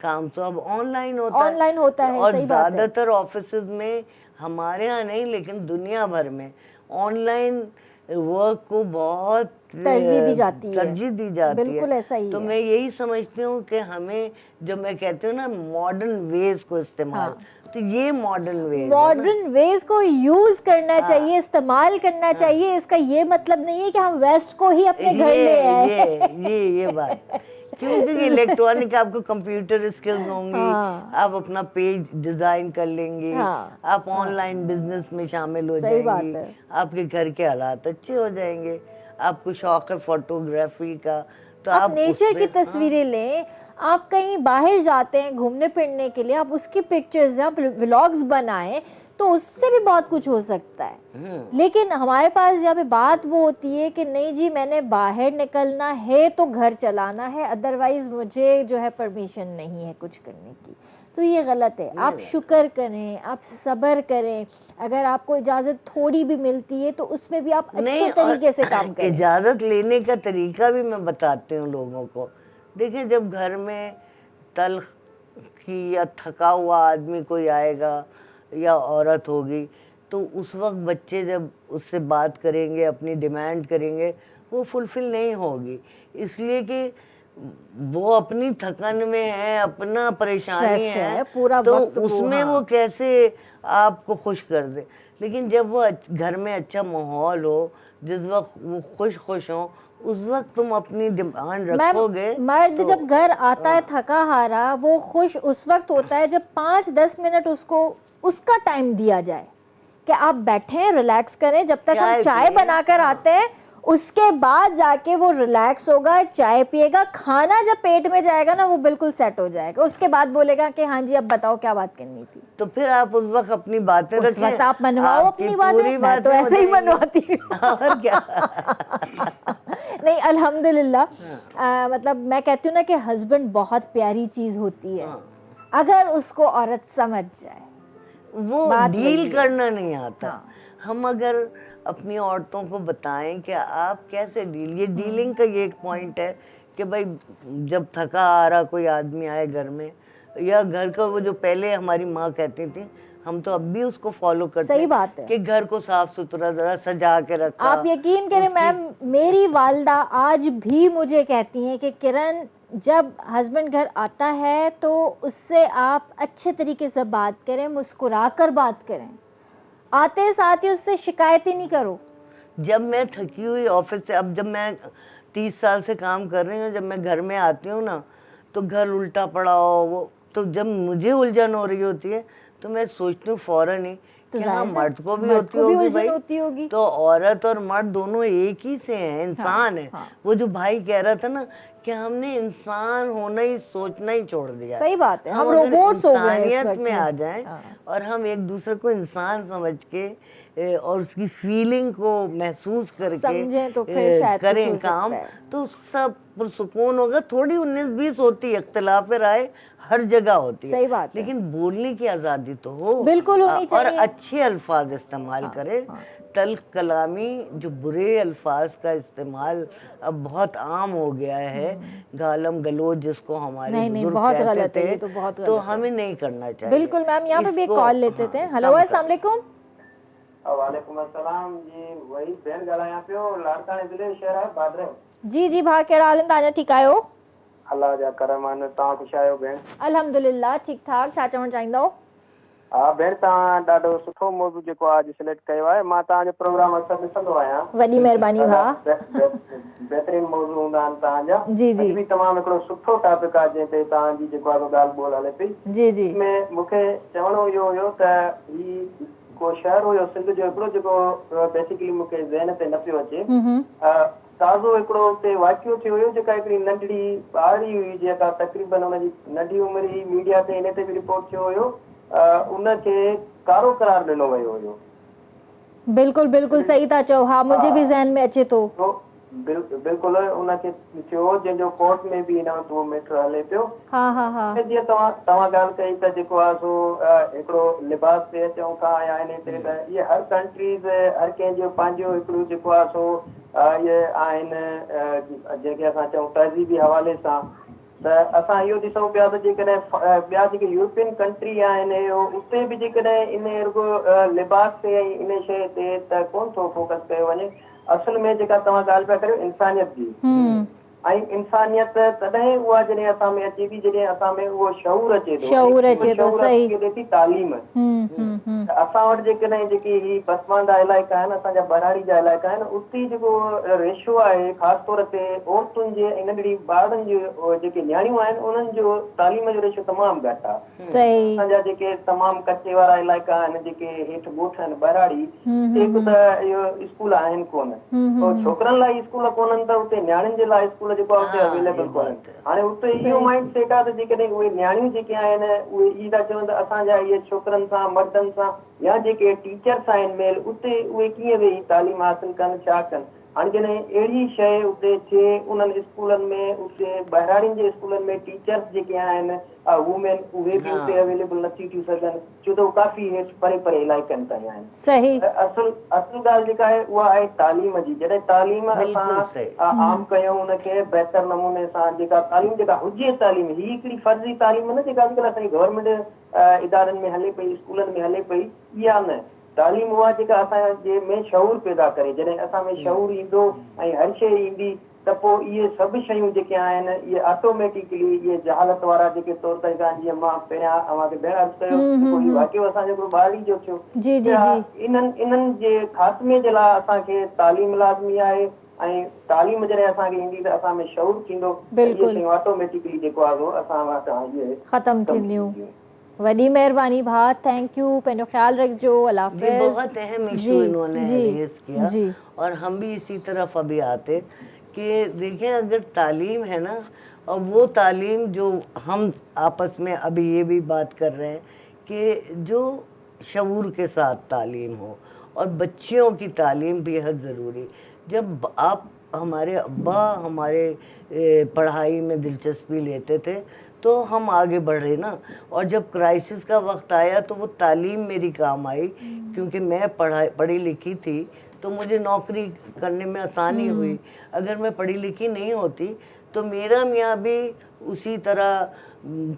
काम तो अब ऑनलाइन होता है। ऑनलाइन होता है, और सही बात है। ज्यादातर ऑफिसेज में, हमारे यहाँ नहीं लेकिन दुनिया भर में ऑनलाइन वर्क को बहुत तरजीह दी जाती है। तरजीह दी जाती है। बिल्कुल ऐसा ही तो है। मैं यही समझती हूँ कि हमें, जो मैं कहती हूँ ना, मॉडर्न वेज को इस्तेमाल, तो ये मॉडर्न वेज को यूज करना चाहिए, इस्तेमाल करना चाहिए। इसका ये मतलब नहीं है कि हम वेस्ट को ही अपने घर ले आए। ये बात, क्योंकि इलेक्ट्रॉनिक आपको कंप्यूटर स्किल्स होंगी, आप अपना पेज डिजाइन कर लेंगे, आप ऑनलाइन बिजनेस में शामिल हो जाएंगी, आपके घर के हालात अच्छे हो जाएंगे, आपको शौक है फोटोग्राफी का तो आप नेचर की तस्वीरें लें। आप कहीं बाहर जाते हैं घूमने फिरने के लिए, आप उसकी पिक्चर्स, आप व्लॉग्स बनाएं, तो उससे भी बहुत कुछ हो सकता है। लेकिन हमारे पास यहाँ पे बात वो होती है कि नहीं जी, मैंने बाहर निकलना है तो घर चलाना है, अदरवाइज मुझे जो है परमिशन नहीं है कुछ करने की। तो ये गलत है। आप शुक्र करें, आप सब्र करें। अगर आपको इजाज़त थोड़ी भी मिलती है तो उसमें भी आप अच्छे तरीके से काम करें। इजाज़त लेने का तरीका भी मैं बताती हूँ लोगों को। देखिए, जब घर में तल्ख की या थका हुआ आदमी कोई आएगा या औरत होगी, तो उस वक्त बच्चे जब उससे बात करेंगे, अपनी डिमांड करेंगे, वो फुलफिल नहीं होगी, इसलिए कि वो अपनी थकन में है, अपना परेशानी है पूरा, तो उसमें वो कैसे आपको खुश कर दे। लेकिन जब वो घर में अच्छा माहौल हो, जिस वक्त वो खुश हो, उस वक्त तुम अपनी डिमांड रखोगे। मर्द तो, जब घर आता है थका हारा, वो खुश उस वक्त होता है जब 5-10 मिनट उसको उसका टाइम दिया जाए कि आप बैठें, रिलैक्स करें। जब तक हम चाय बनाकर आते हैं, उसके बाद जाके वो रिलैक्स होगा, चाय पिएगा। खाना जब पेट में जाएगा ना, वो बिल्कुल सेट हो जाएगा। उसके बाद बोलेगा कि हाँ जी अब बताओ क्या बात करनी थी। तो फिर आप उस वक्त अपनी बातें रखें, उस वक्त आप मनवाओ अपनी बातें। मैं तो ऐसे ही मनवाती हूँ। और क्या। नहीं, अल्हम्दुलिल्लाह। मतलब मैं कहती हूँ ना कि हस्बैंड बहुत प्यारी चीज होती है, अगर उसको औरत समझ जाए। वो डील करना नहीं आता। हम अगर अपनी औरतों को बताएं कि आप कैसे ये डीलिंग का ये एक पॉइंट है कि भाई जब थका आ रहा कोई आदमी आए घर में, या घर का वो जो पहले हमारी माँ कहती थी, हम तो अब भी उसको फॉलो करते हैं। सही बात है कि घर को साफ सुथरा जरा सजा के रखा। आप यकीन करें मैम, मेरी वालदा आज भी मुझे कहती हैं कि किरण, जब हस्बैंड घर आता है तो उससे आप अच्छे तरीके से बात करें, मुस्कुरा कर बात करें, आते साथ ही उससे शिकायत ही नहीं करो। जब मैं थकी हुई ऑफिस से, अब जब मैं 30 साल से काम कर रही हूँ, जब मैं घर में आती हूँ ना, तो घर उल्टा पड़ा हो, वो तो जब मुझे उलझन हो रही होती है तो मैं सोचती हूँ फौरन ही तो कि हाँ, मर्द को भी होती होगी भाई, तो औरत और मर्द दोनों एक ही से हैं, इंसान है। वो जो भाई कह रहा था ना कि हमने इंसान होना ही, सोचना ही छोड़ दिया। सही बात है, हम रोबोट्स हो गए। इंसानियत में आ जाएं और हम एक दूसरे को इंसान समझ के और उसकी फीलिंग को महसूस करके तो फिर शायद करें काम, तो सब सुकून होगा। थोड़ी 19-20 होती है, इख्तिलाफ राय हर जगह होती है, सही बात है। लेकिन बोलने की आज़ादी तो हो, बिल्कुल होनी चाहिए, और अच्छे अल्फाज इस्तेमाल करें। तल्ख कलामी, जो बुरे अल्फाज का इस्तेमाल अब बहुत आम हो गया है, गालम गलोच जिसको हमारे बुजुर्ग कहते थे, तो हमें नहीं करना चाहिए। बिल्कुल मैम। यहाँ पे भी एक कॉल लेते थे। हेलो, अस्सलाम वालेकुम। वालेकुम अस्सलाम जी, वही भेण ॻाल्हायां पियो, लाड़काणे ज़िले जो शहर आहे बादरे। जी जी भाउ, कहिड़ा हाल आहिनि तव्हांजा? ठीकु आहियो? अलाह जा करम आहिनि। तव्हां ख़ुशि आहियो भेण? अल्हम्दुलिल्लाह ठीकु ठाक। छा चवणु चाहींदव? हा भेण, तव्हां ॾाढो सुठो मौज़ू जेको आहे अॼु सिलेक्ट कयो आहे। मां तव्हांजो प्रोग्राम अक्सर ॾिसंदो आहियां। वॾी महिरबानी भाउ। बहितरीन मौज़ू हूंदा आहिनि तव्हांजा। जी जी अॼु बि तमामु हिकिड़ो सुठो टॉपिक आहे जंहिं ते तव्हांजी जेको आहे ॻाल्हि ॿोल हले पई। जी जी में मूंखे चवणो इहो हुयो त ही को शहर हुयो सिंध जो हिकिड़ो जेको बेसिकली मूंखे ज़हन ते न पियो अचे। ताज़ो हिकिड़ो हुते वाक़ियो थियो हुयो, जेका हिकिड़ी नंढड़ी ॿारड़ी हुई जेका तक़रीबन हुनजी नंढी उमिरि ही मीडिया ते इन ते बि रिपोर्ट थियो हुयो, उनखे कारो करार ॾिनो वियो हुयो। बिल्कुलु बिल्कुलु सही था चओ। हा, मुंहिंजे बि ज़हन में अचे थो। बिल्कुलु उनखे थियो, जंहिंजो कोर्ट में बि हिन वक़्तु उहो मैटर हले पियो। हा हा हा जीअं तव्हां ॻाल्हि कई त जेको आहे सो हिकिड़ो लिबास ते अचूं था या इन ते त इहे हर कंट्रीज़ हर कंहिंजो पंहिंजो हिकिड़ो जेको आहे सो इहे आहिनि जंहिंखे असां चऊं तहज़ीबी हवाले सां। त असां इहो ॾिसूं पिया त जेकॾहिं ॿिया जेके यूरोपियन कंट्री आहिनि उते बि जेकॾहिं इन रुगो लिबास ते ऐं इन शइ ते त कोन थो फोकस कयो वञे। असल में जेका तव्हां ॻाल्हि पिया करियो इंसानियत जी, ऐं इंसानियत तॾहिं उहा जॾहिं असां में अचे थी जॾहिं असां में उहो शऊर अचे थो। शऊर अचे थो, सही। थी तालीम। असां वटि जेकॾहिं जेकी ही पसमानदा इलाइक़ा आहिनि, असांजा बराड़ी जा इलाइक़ा आहिनि, उते जेको रेशो आहे ख़ासि तौर ते औरतुनि जे ऐं नंढड़ी ॿारनि जो जेके न्याणियूं आहिनि उन्हनि जो तालीम जो रेशो तमामु घटि आहे। सही। असांजा जेके तमामु कचे वारा इलाइक़ा आहिनि, जेके हेठि ॻोठ आहिनि बराड़ी, हिकु त इहो स्कूल आहिनि कोन। छोकिरनि लाइ स्कूल कोन्हनि त उते न्याणियुनि जे लाइ स्कूल जेको आहे उते अवेलेबल कोन्हनि। हाणे उते इहो माइंड सेट आहे त जेकॾहिं उहे न्याणियूं जेके आहिनि उहे इहे था चवनि त असांजा इहे छोकिरनि सां मर्दनि सां या जेके टीचर्स आहिनि मेल उते उहे कीअं वेही तालीम हासिल कनि, छा कनि। हाणे जॾहिं अहिड़ी शइ उते थिए उन्हनि स्कूलनि में, उते बहिराणियुनि जे स्कूलनि में टीचर्स जेके आहिनि वुमेन उहे बि उते अवेलेबल नथी थी सघनि, छो त काफ़ी हेठि परे परे इलाइक़नि ताईं आहिनि। सही। असुल ॻाल्हि जेका आहे उहा आहे तालीम जी। जॾहिं तालीम असां आम कयूं उनखे बहितर नमूने सां, जेका तालीम जेका हुजे तालीम ही हिकिड़ी फर्ज़ी तालीम न जेका अॼुकल्ह असांजी गवर्नमेंट इदारनि में हले पई, स्कूलनि में हले पई, इहा न। तालीम उहा जेका असांजे में शऊर पैदा करे। जॾहिं असां में शऊर ईंदो ऐं हर शइ ईंदी त पोइ इहे सभु शयूं जेके आहिनि इहे ऑटोमेटिकली इहे जहालत वारा जेके तौर तरीक़ा, जीअं मां पहिरियां अव्हांखे भेण अर्ज़ु कयो वाक़ियो असांजो हिकिड़ो ॿारड़ी जो थियो, इन्हनि जे ख़ात्मे जे लाइ असांखे तालीम लाज़मी आहे। ऐं तालीम जॾहिं असांखे ईंदी त असां में शऊर थींदो, इहे शयूं ऑटोमेटिकली जेको आहे असां वटि ख़तम थींदियूं। वॾी महिरबानी भाउ, थैंक यू। पंहिंजो ख्यालु रखिजो। अल्लाह हाफ़िज़। बहुत अहम इशू इन्होंने रेज किया और हम भी इसी तरफ अभी आते कि देखिए अगर तालीम है ना, और वो तालीम जो हम आपस में अभी ये भी बात कर रहे हैं कि जो शऊर के साथ तालीम हो और बच्चियों की तालीम बेहद ज़रूरी। जब आप हमारे अब्बा हमारे पढ़ाई में दिलचस्पी लेते थे तो हम आगे बढ़े ना, और जब क्राइसिस का वक्त आया तो वो तालीम मेरी काम आई, क्योंकि मैं पढ़ी लिखी थी तो मुझे नौकरी करने में आसानी हुई। अगर मैं पढ़ी लिखी नहीं होती तो मेरा मियाँ भी उसी तरह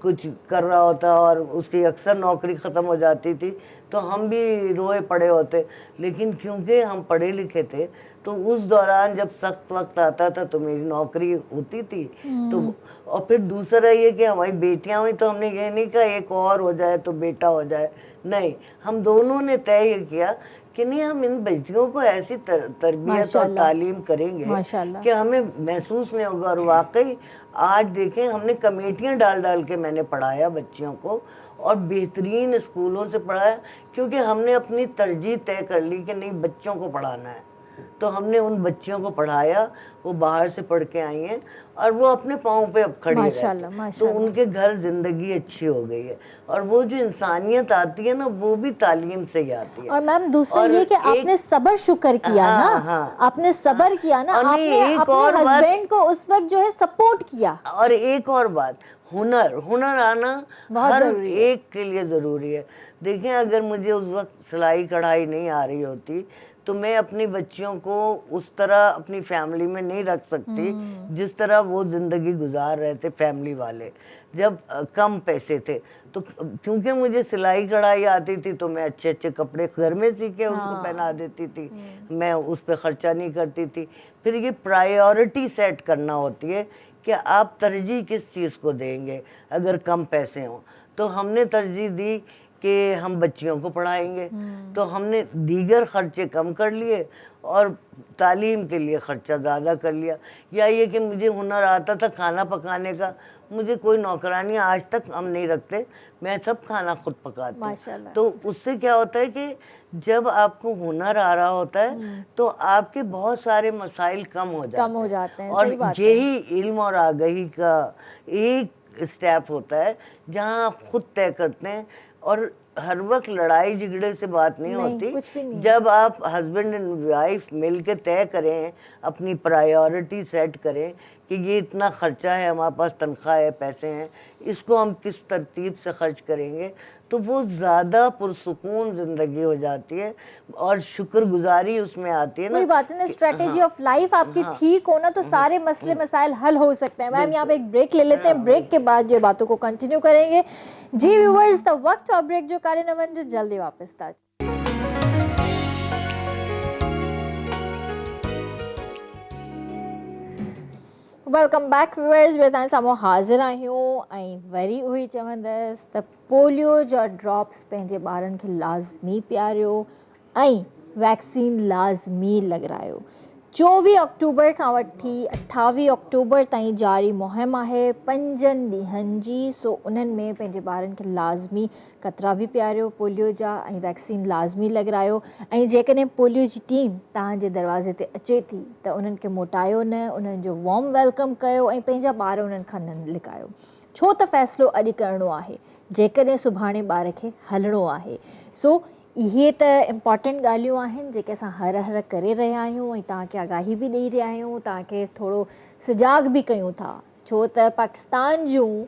कुछ कर रहा होता और उसकी अक्सर नौकरी ख़त्म हो जाती थी, तो हम भी रोए पड़े होते। लेकिन क्योंकि हम पढ़े लिखे थे तो उस दौरान जब सख्त वक्त आता था तो मेरी नौकरी होती थी। तो और फिर दूसरा ये कि हमारी बेटियां हुई तो हमने ये नहीं कहा एक और हो जाए तो बेटा हो जाए, नहीं, हम दोनों ने तय ये किया कि नहीं, हम इन बेटियों को ऐसी तरबियत और तालीम करेंगे कि हमें महसूस नहीं होगा। और वाकई आज देखें, हमने कमेटियां डाल डाल के मैंने पढ़ाया बच्चियों को और बेहतरीन स्कूलों से पढ़ाया, क्योंकि हमने अपनी तरजीह तय कर ली कि नहीं, बच्चों को पढ़ाना है। तो हमने उन बच्चियों को पढ़ाया, वो बाहर से पढ़ के आई हैं और वो अपने पाँव पे अब खड़ी है, तो उनके घर जिंदगी अच्छी हो गई है। और वो जो इंसानियत आती है ना, वो भी तालीम से ही आती है। और मैम दूसरा ये कि आपने सब्र शुक्र किया ना, आपने सब्र किया ना, आपने अपने हस्बैंड को उस वक्त जो है सपोर्ट किया। और एक और बात, हुनर आना हर एक के लिए ज़रूरी है। देखिए, अगर मुझे उस वक्त सिलाई कढ़ाई नहीं आ रही होती तो मैं अपनी बच्चियों को उस तरह अपनी फैमिली में नहीं रख सकती जिस तरह वो ज़िंदगी गुजार रहे थे फैमिली वाले, जब कम पैसे थे। तो क्योंकि मुझे सिलाई कढ़ाई आती थी तो मैं अच्छे अच्छे कपड़े घर में सी के उनको पहना देती थी, मैं उस पर ख़र्चा नहीं करती थी। फिर ये प्रायोरिटी सेट करना होती है कि आप तरजीह किस चीज़ को देंगे। अगर कम पैसे हों तो हमने तरजीह दी कि हम बच्चियों को पढ़ाएंगे, तो हमने दीगर खर्चे कम कर लिए और तालीम के लिए ख़र्चा ज़्यादा कर लिया। या ये कि मुझे हुनर आता था खाना पकाने का, मुझे कोई नौकरानी आज तक हम नहीं रखते, मैं सब खाना खुद पकाती हूँ। तो उससे क्या होता है कि जब आपको हुनर आ रहा होता है तो आपके बहुत सारे मसाइल कम हो जाते हैं। और यही इल्म और आगाही का एक स्टेप होता है जहाँ आप खुद तय करते हैं। और हर वक्त लड़ाई झगड़े से बात नहीं होती। जब आप हस्बैंड एंड वाइफ मिल के तय करें, अपनी प्रायोरिटी सेट करें कि ये इतना खर्चा है, हमारे पास तनख्वाह है, पैसे हैं, इसको हम किस तरतीब से खर्च करेंगे, तो वो ज़्यादा पुरसुकून ज़िंदगी हो जाती है और शुक्रगुजारी उसमें आती है ना। कोई बात नहीं, स्ट्रेटेजी ऑफ लाइफ आपकी ठीक हो ना तो सारे मसले मसाइल हल हो सकते हैं। मैम यहाँ पे एक ब्रेक ले लेते हैं, ब्रेक के बाद ये बातों को कंटिन्यू करेंगे। जी व्यूअर्स, द वक्त और ब्रेक जो कार्य जो जल्दी वापस था। वेलकम बैक व्यूअर्स, बेतान सामो हाज़िर आहियूं ऐं वरी उही चवंदसि त पोलियो जा ड्रॉप्स पंहिंजे ॿारनि खे लाज़मी पियारियो ऐं वैक्सीन लाज़मी लॻारायो। 24 अक्टूबर खां वठी 28 अक्टूबर ताईं जारी मुहिम आहे 5 ॾींहंनि जी। सो उन्हनि में पंहिंजे ॿारनि खे लाज़मी क़तरा बि पियारियो पोलियो जा ऐं वैक्सीन लाज़मी लॻारायो। ऐं जेकॾहिं पोलियो जी टीम तव्हांजे दरवाज़े ते अचे थी त उन्हनि खे मोटायो न, उन्हनि जो वॉर्म वेलकम कयो ऐं पंहिंजा ॿार उन्हनि खां न लिकायो। छो त फ़ैसिलो अॼु करिणो आहे, जेकॾहिं सुभाणे ॿार खे हलणो आहे। सो इहे त इम्पॉर्टेंट ॻाल्हियूं आहिनि जेके असां हर हर करे रहिया आहियूं ऐं तव्हांखे आगाही बि ॾेई रहिया आहियूं, तव्हांखे थोरो सुजाग बि कयूं था। छो त पाकिस्तान जूं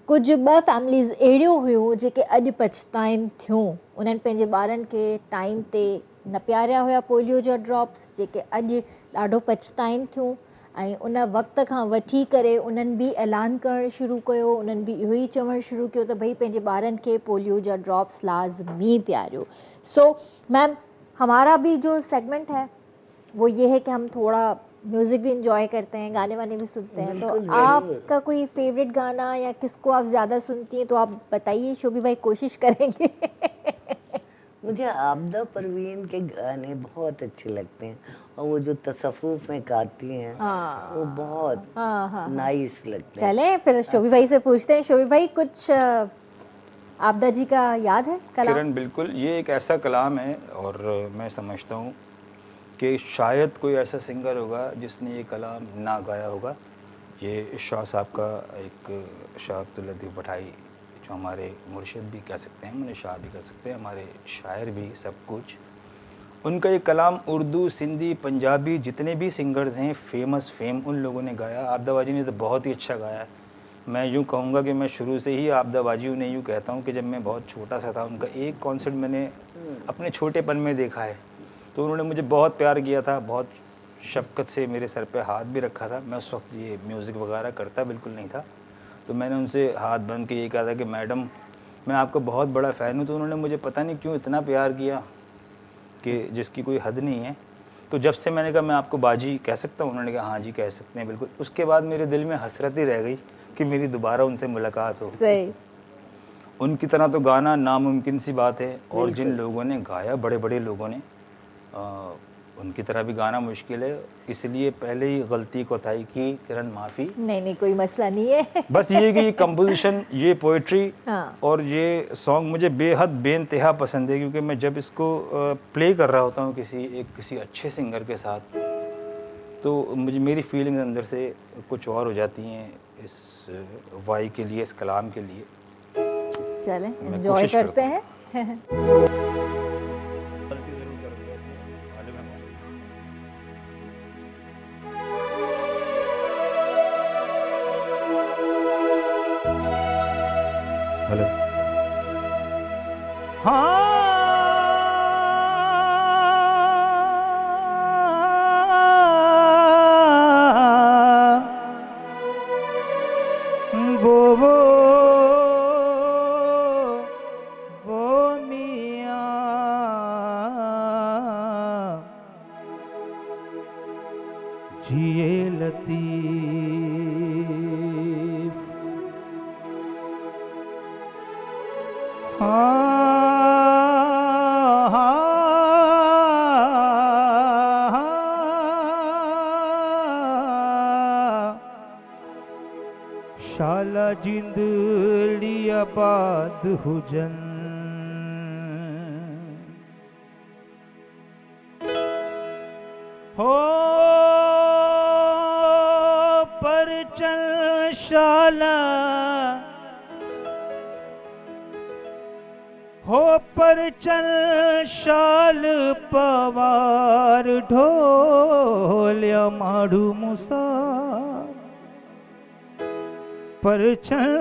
कुझु 2 फैमिलीज़ अहिड़ियूं हुयूं जेके अॼु पछताइनि थियूं। उन्हनि पंहिंजे ॿारनि खे टाइम ते न पियारिया हुया पोलियो जा ड्रॉप्स, जेके अॼु ॾाढो पछताइनि थियूं। ऐं उन वक़्त खां वठी करे उन्हनि बि ऐलान करणु शुरू कयो, उन्हनि बि इहो ई चवणु शुरू कयो त भई पंहिंजे ॿारनि खे पोलियो जा ड्रॉप्स लाज़मी पियारियो। सो मैम, हमारा भी जो सेगमेंट है वो ये है कि हम थोड़ा म्यूज़िक भी इंजॉय करते हैं, गाने वाने भी सुनते हैं। तो आपका कोई फेवरेट गाना या किसको आप ज़्यादा सुनती हैं तो आप बताइए, शोभी भाई कोशिश करेंगे। मुझे आबदा परवीन के गाने बहुत अच्छे लगते हैं और वो जो तसव्वुफ में गाती हैं वो बहुत नाइस लगते हैं। चलें फिर शोभी भाई से पूछते हैं। शोभी भाई, कुछ आबदा जी का याद है कलाम? किरण, बिल्कुल, ये एक ऐसा कलाम है और मैं समझता हूँ कि शायद कोई ऐसा सिंगर होगा जिसने ये कलाम ना गाया होगा। ये शाह साहब का एक शाह अब्दुल लतीफ़ भट्टाई, जो हमारे मुर्शिद भी कह सकते हैं, उन्हें शाह भी कह सकते हैं, हमारे शायर भी, सब कुछ। उनका ये कलाम उर्दू, सिंधी, पंजाबी जितने भी सिंगर्स हैं फेम उन लोगों ने गाया। आबदा बाजी ने तो बहुत ही अच्छा गाया है। मैं यूँ कहूँगा कि मैं शुरू से ही आबदा बाजी उन्हें यूँ कहता हूँ कि जब मैं बहुत छोटा सा था, उनका एक कॉन्सर्ट मैंने अपने छोटेपन में देखा है। तो उन्होंने मुझे बहुत प्यार किया था, बहुत शफ़क़त से मेरे सर पे हाथ भी रखा था। मैं उस वक्त ये म्यूज़िक वगैरह करता बिल्कुल नहीं था। तो मैंने उनसे हाथ बंध के ये कहा था कि मैडम, मैं आपका बहुत बड़ा फ़ैन हूँ। तो उन्होंने मुझे पता नहीं क्यों इतना प्यार किया कि जिसकी कोई हद नहीं है। तो जब से मैंने कहा मैं आपको बाजी कह सकता हूँ, उन्होंने कहा हाँ जी कह सकते हैं बिल्कुल। उसके बाद मेरे दिल में हसरत ही रह गई कि मेरी दोबारा उनसे मुलाकात हो। सही। उनकी तरह तो गाना नामुमकिन सी बात है, और जिन लोगों ने गाया, बड़े बड़े लोगों ने, उनकी तरह भी गाना मुश्किल है। इसलिए पहले ही गलती कोताही की, किरण माफ़ी। नहीं, कोई मसला नहीं है। बस ये कि ये कंपोजिशन, ये पोइट्री और ये सॉन्ग मुझे बेहद बेइंतहा पसंद है, क्योंकि मैं जब इसको प्ले कर रहा होता हूँ किसी अच्छे सिंगर के साथ, तो मुझे मेरी फीलिंग अंदर से कुछ और हो जाती हैं इस वाई के लिए, इस कलाम के लिए। चलें एंजॉय करते हैं। हेलो। हाँ शाला जिंदड़ी आबाद हुजन हो पर चल शाला हो पर चल शाल पवार ढोलिया माड़ू मुसा पर चल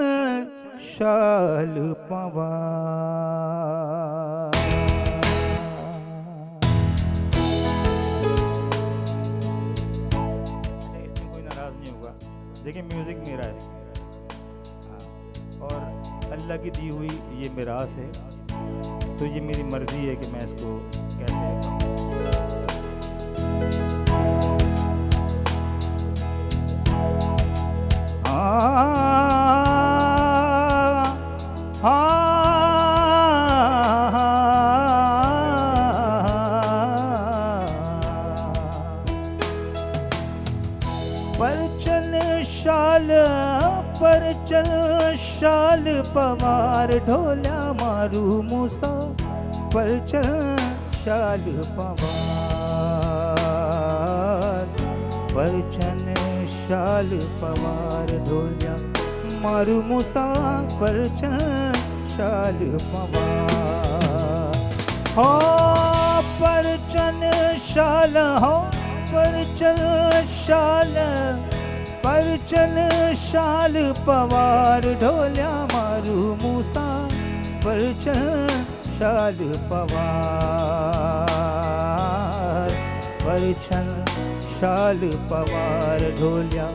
शाल पवार। इसमें कोई नाराज नहीं होगा, देखिए म्यूजिक मेरा है। हाँ, और अल्लाह की दी हुई ये मिरास है, तो ये मेरी मर्जी है कि मैं इसको कैसे पर चल शाल पवार ढोल्या मारू मूसा पर चल शाल पवार पर चल शाल पवार ढोल्या मारू मूसा पर चल शाल पवार। हो पर चल शाल हो पर चल शाल पर चल शाल पवार ढोल्या मारू मूसा पर चल शाल पवार पर चल शाल पवार ढोल्या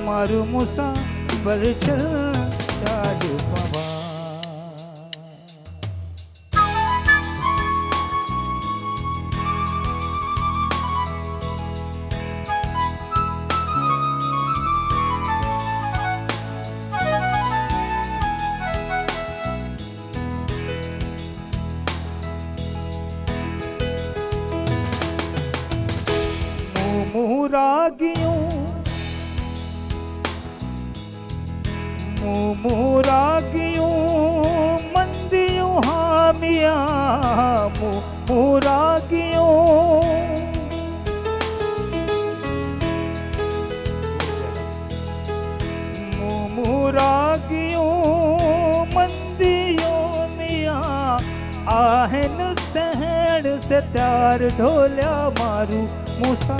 मारू मूसा पर चल शाल पवार। मुरागियों मंदियों हामिया मुरागियों मुरागियों मंदियों मिया आहन सहन से त्यार ढोल्या मारू मूसा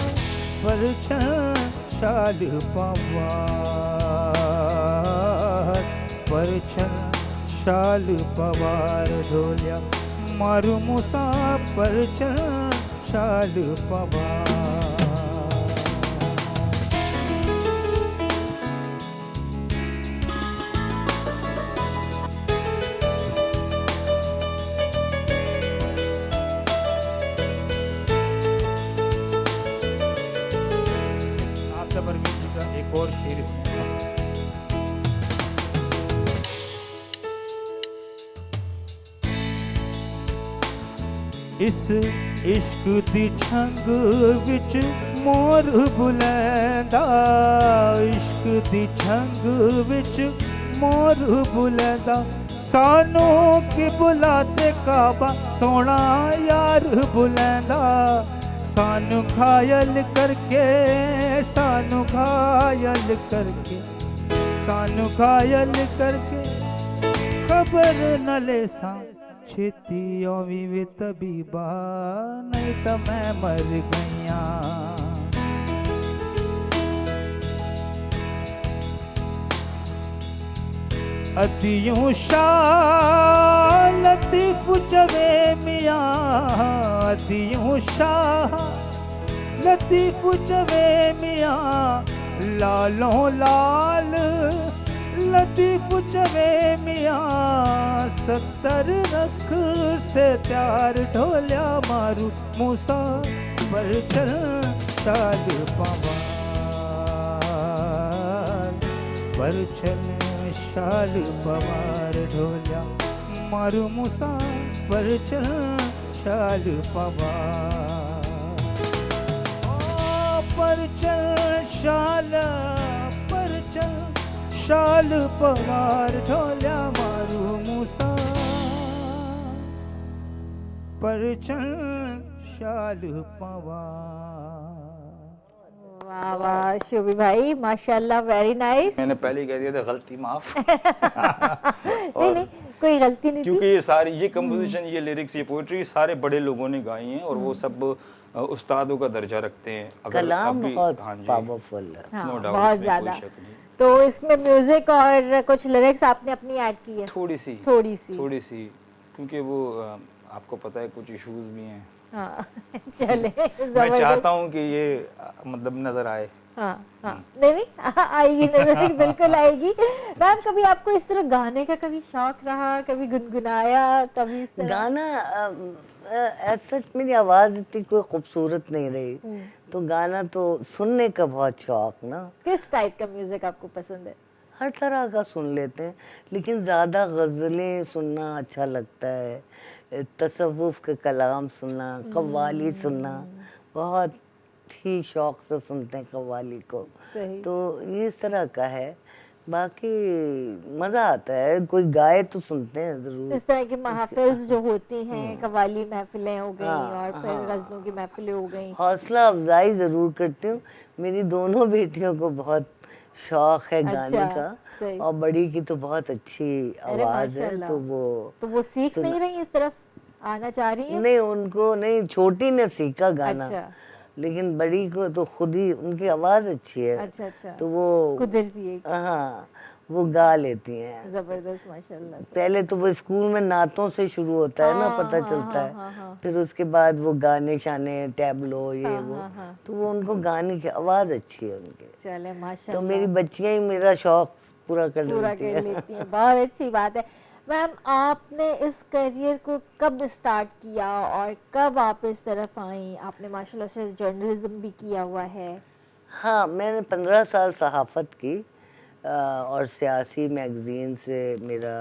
पर शाल पवार पर शाल पवार ढोल्या मारू मूसा पर शाल पवार। एक और शेर इस इश्क दी छंग विच मोर बुलंदा इश्क दी छंग विच मोर बुलंदा सानू की बुलाते काबा सोना यार बुलंदा सानू घायल करके सानू घायल करके सानू घायल करके खबर न ले सा छेती ओवी वे तबीबा नहीं तो मैं मर गईया। अदियों शाह लतीफ जवे मिया अदियों शाह लतीफ जवे मिया लालों लाल लतीफ जवे मिया 70 रख से त्यार ढोल्या मारू मूसा पर चल शाल पवार पर चल शाल पवार ढोल्या मारू मूसा पर चल शाल पवा पर चल शाल पवार ढोल्या मारू मूसा पर चल शाल पवा। वाह वाह शोभी भाई, माशाल्लाह, वेरी नाइस। मैंने पहले ही कह दिया था, गलती माफ। नहीं नहीं, कोई गलती नहीं क्योंकि थी। ये सारी ये कंपोजिशन, ये लिरिक्स, ये पोइट्री सारे बड़े लोगों ने गाई हैं और वो सब उस्तादों का दर्जा रखते हैं। अगर कलाम अभी बहुत हाँ जी, पावरफुल है। हाँ, नो डाउट, बहुत ज्यादा। तो इसमें म्यूजिक और कुछ लिरिक्स आपने अपनी ऐड की है? थोड़ी सी, क्योंकि वो आपको पता है कुछ इश्यूज भी हैं। हाँ चले, मैं चाहता हूँ कि ये मतलब नजर आए। हाँ हाँ, नहीं आएगी नजर, बिल्कुल आएगी। मैम, कभी आपको इस तरह गाने का कभी शौक रहा, कभी गुनगुनाया, कभी इस तरह? गाना सच मेरी आवाज इतनी कोई खूबसूरत नहीं रही, तो गाना तो सुनने का बहुत शौक ना। किस टाइप का म्यूजिक आपको पसंद है? हर तरह का सुन लेते हैं, लेकिन ज़्यादा गज़लें सुनना अच्छा लगता है, तसव्वुफ़ के कलाम सुनना, कव्वाली सुनना, बहुत ही शौक से सुनते हैं कव्वाली को। सही। तो ये इस तरह का है, बाकी मज़ा आता है, कोई गाए तो सुनते हैं ज़रूर। इस तरह की महफिल जो होती हैं, कव्वाली महफिलें हो गई और फिर गज़लों की महफिलें हो गई, हौसला अफजाई ज़रूर करती हूँ। मेरी दोनों बेटियों को बहुत शौक है गाने का, सही। और बड़ी की तो बहुत अच्छी आवाज़ है, तो वो सीख नहीं रही, इस तरफ आना चाह रही है? नहीं, उनको नहीं, छोटी ने सीखा गाना। अच्छा। लेकिन बड़ी को तो खुद ही, उनकी आवाज़ अच्छी है। अच्छा, तो वो कुदरती है। हाँ, वो गा लेती हैं। जबरदस्त, माशाल्लाह। पहले तो वो स्कूल में नातों से शुरू होता है ना, पता चलता है। फिर उसके बाद वो गाने शाने, टैबलो, ये वो, तो वो उनको गाने की आवाज़ अच्छी है उनके। चले, माशाल्लाह। तो मेरी बच्चियां ही मेरा शौक पूरा कर लेती हैं। बहुत अच्छी बात है। मैम, आपने इस करियर को कब स्टार्ट किया और कब आप इस तरफ आई? आपने माशाल्लाह से जर्नलिज्म भी किया हुआ है। हाँ, मैंने 15 साल सहाफ़त की और सियासी मैगज़ीन से मेरा,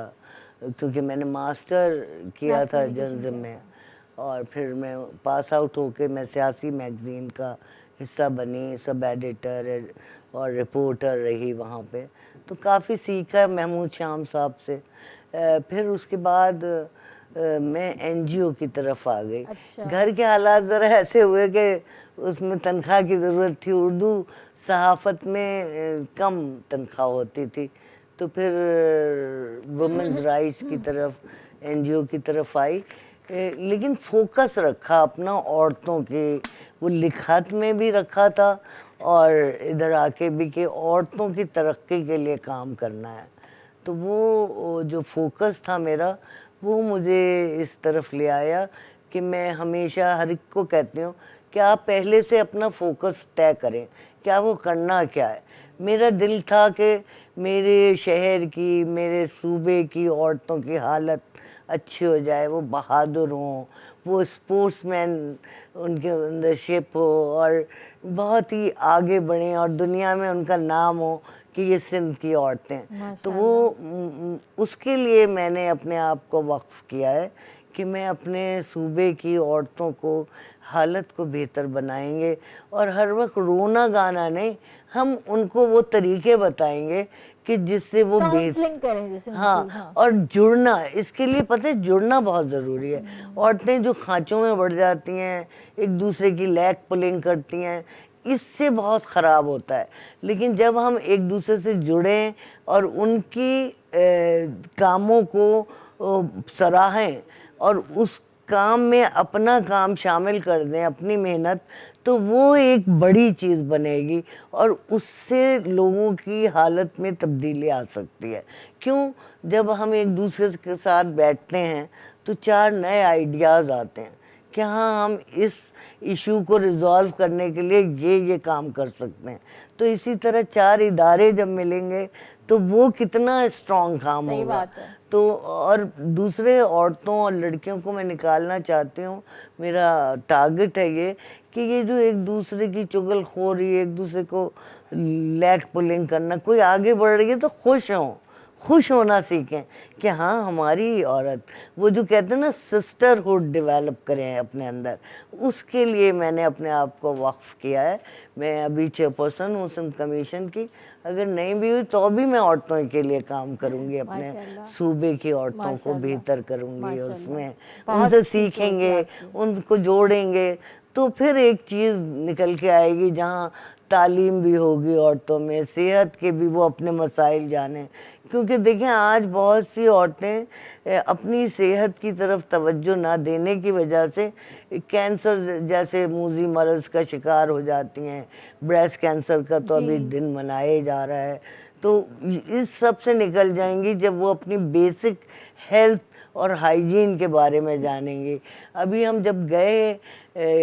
क्योंकि मैंने मास्टर किया था जर्नलिज्म में, और फिर मैं पास आउट होके मैं सियासी मैगज़ीन का हिस्सा बनी, सब एडिटर और रिपोर्टर रही वहाँ पे। तो काफ़ी सीखा महमूद शाम साहब से। फिर उसके बाद मैं एनजीओ की तरफ आ गई। अच्छा। घर के हालात ज़रा ऐसे हुए कि उसमें तनख्वाह की ज़रूरत थी, उर्दू सहाफ़त में कम तनख्वाह होती थी, तो फिर वुमेन्स राइट्स की तरफ, एनजीओ की तरफ आई। लेकिन फोकस रखा अपना औरतों के, वो लिखात में भी रखा था और इधर आके भी कि औरतों की तरक्की के लिए काम करना है। तो वो जो फोकस था मेरा, वो मुझे इस तरफ ले आया कि मैं हमेशा हर एक को कहती हूँ कि आप पहले से अपना फोकस तय करें, क्या वो करना क्या है। मेरा दिल था कि मेरे शहर की, मेरे सूबे की औरतों की हालत अच्छी हो जाए, वो बहादुर हों, वो स्पोर्ट्समैन उनके अंदर शिप हो और बहुत ही आगे बढ़ें और दुनिया में उनका नाम हो कि ये सिंध की औरतें। तो वो उसके लिए मैंने अपने आप को वक्फ किया है कि मैं अपने सूबे की औरतों को हालत को बेहतर बनाएंगे, और हर वक्त रोना गाना नहीं, हम उनको वो तरीके बताएंगे कि जिससे वो काउंसलिंग करें जैसे। हाँ, और जुड़ना, इसके लिए पता है जुड़ना बहुत ज़रूरी है। औरतें जो खांचों में बढ़ जाती हैं, एक दूसरे की लेग पुलिंग करती हैं, इससे बहुत ख़राब होता है। लेकिन जब हम एक दूसरे से जुड़ें और उनकी कामों को सराहें और उस काम में अपना काम शामिल कर दें, अपनी मेहनत, तो वो एक बड़ी चीज़ बनेगी और उससे लोगों की हालत में तब्दीली आ सकती है। क्यों? जब हम एक दूसरे के साथ बैठते हैं तो 4 नए आइडियाज़ आते हैं कि हाँ, हम इस इशू को रिजॉल्व करने के लिए ये काम कर सकते हैं। तो इसी तरह 4 इदारे जब मिलेंगे तो वो कितना स्ट्रॉन्ग काम होगा। तो और दूसरे औरतों और लड़कियों को मैं निकालना चाहती हूँ, मेरा टारगेट है ये कि ये जो एक दूसरे की चुगलखोरी, एक दूसरे को लेग पुलिंग करना, कोई आगे बढ़ रही है तो खुश हों, खुश होना सीखें कि हाँ हमारी औरत, वो जो कहते हैं ना सिस्टरहुड डेवलप करें अपने अंदर, उसके लिए मैंने अपने आप को वक्फ किया है। मैं अभी चेयरपर्सन हूँ सिंध कमीशन की, अगर नहीं भी हुई तो भी मैं औरतों के लिए काम करूँगी, अपने सूबे की औरतों को बेहतर करूँगी, उसमें उनसे सीखेंगे, उनको जोड़ेंगे, तो फिर एक चीज़ निकल के आएगी जहाँ तालीम भी होगी औरतों में, सेहत के भी वो अपने मसाइल जाने। क्योंकि देखें आज बहुत सी औरतें अपनी सेहत की तरफ तवज्जो ना देने की वजह से कैंसर जैसे मूजी मर्ज़ का शिकार हो जाती हैं। ब्रेस्ट कैंसर का तो अभी दिन मनाया जा रहा है। तो इस सब से निकल जाएंगी जब वो अपनी बेसिक हेल्थ और हाइजीन के बारे में जानेंगे। अभी हम जब गए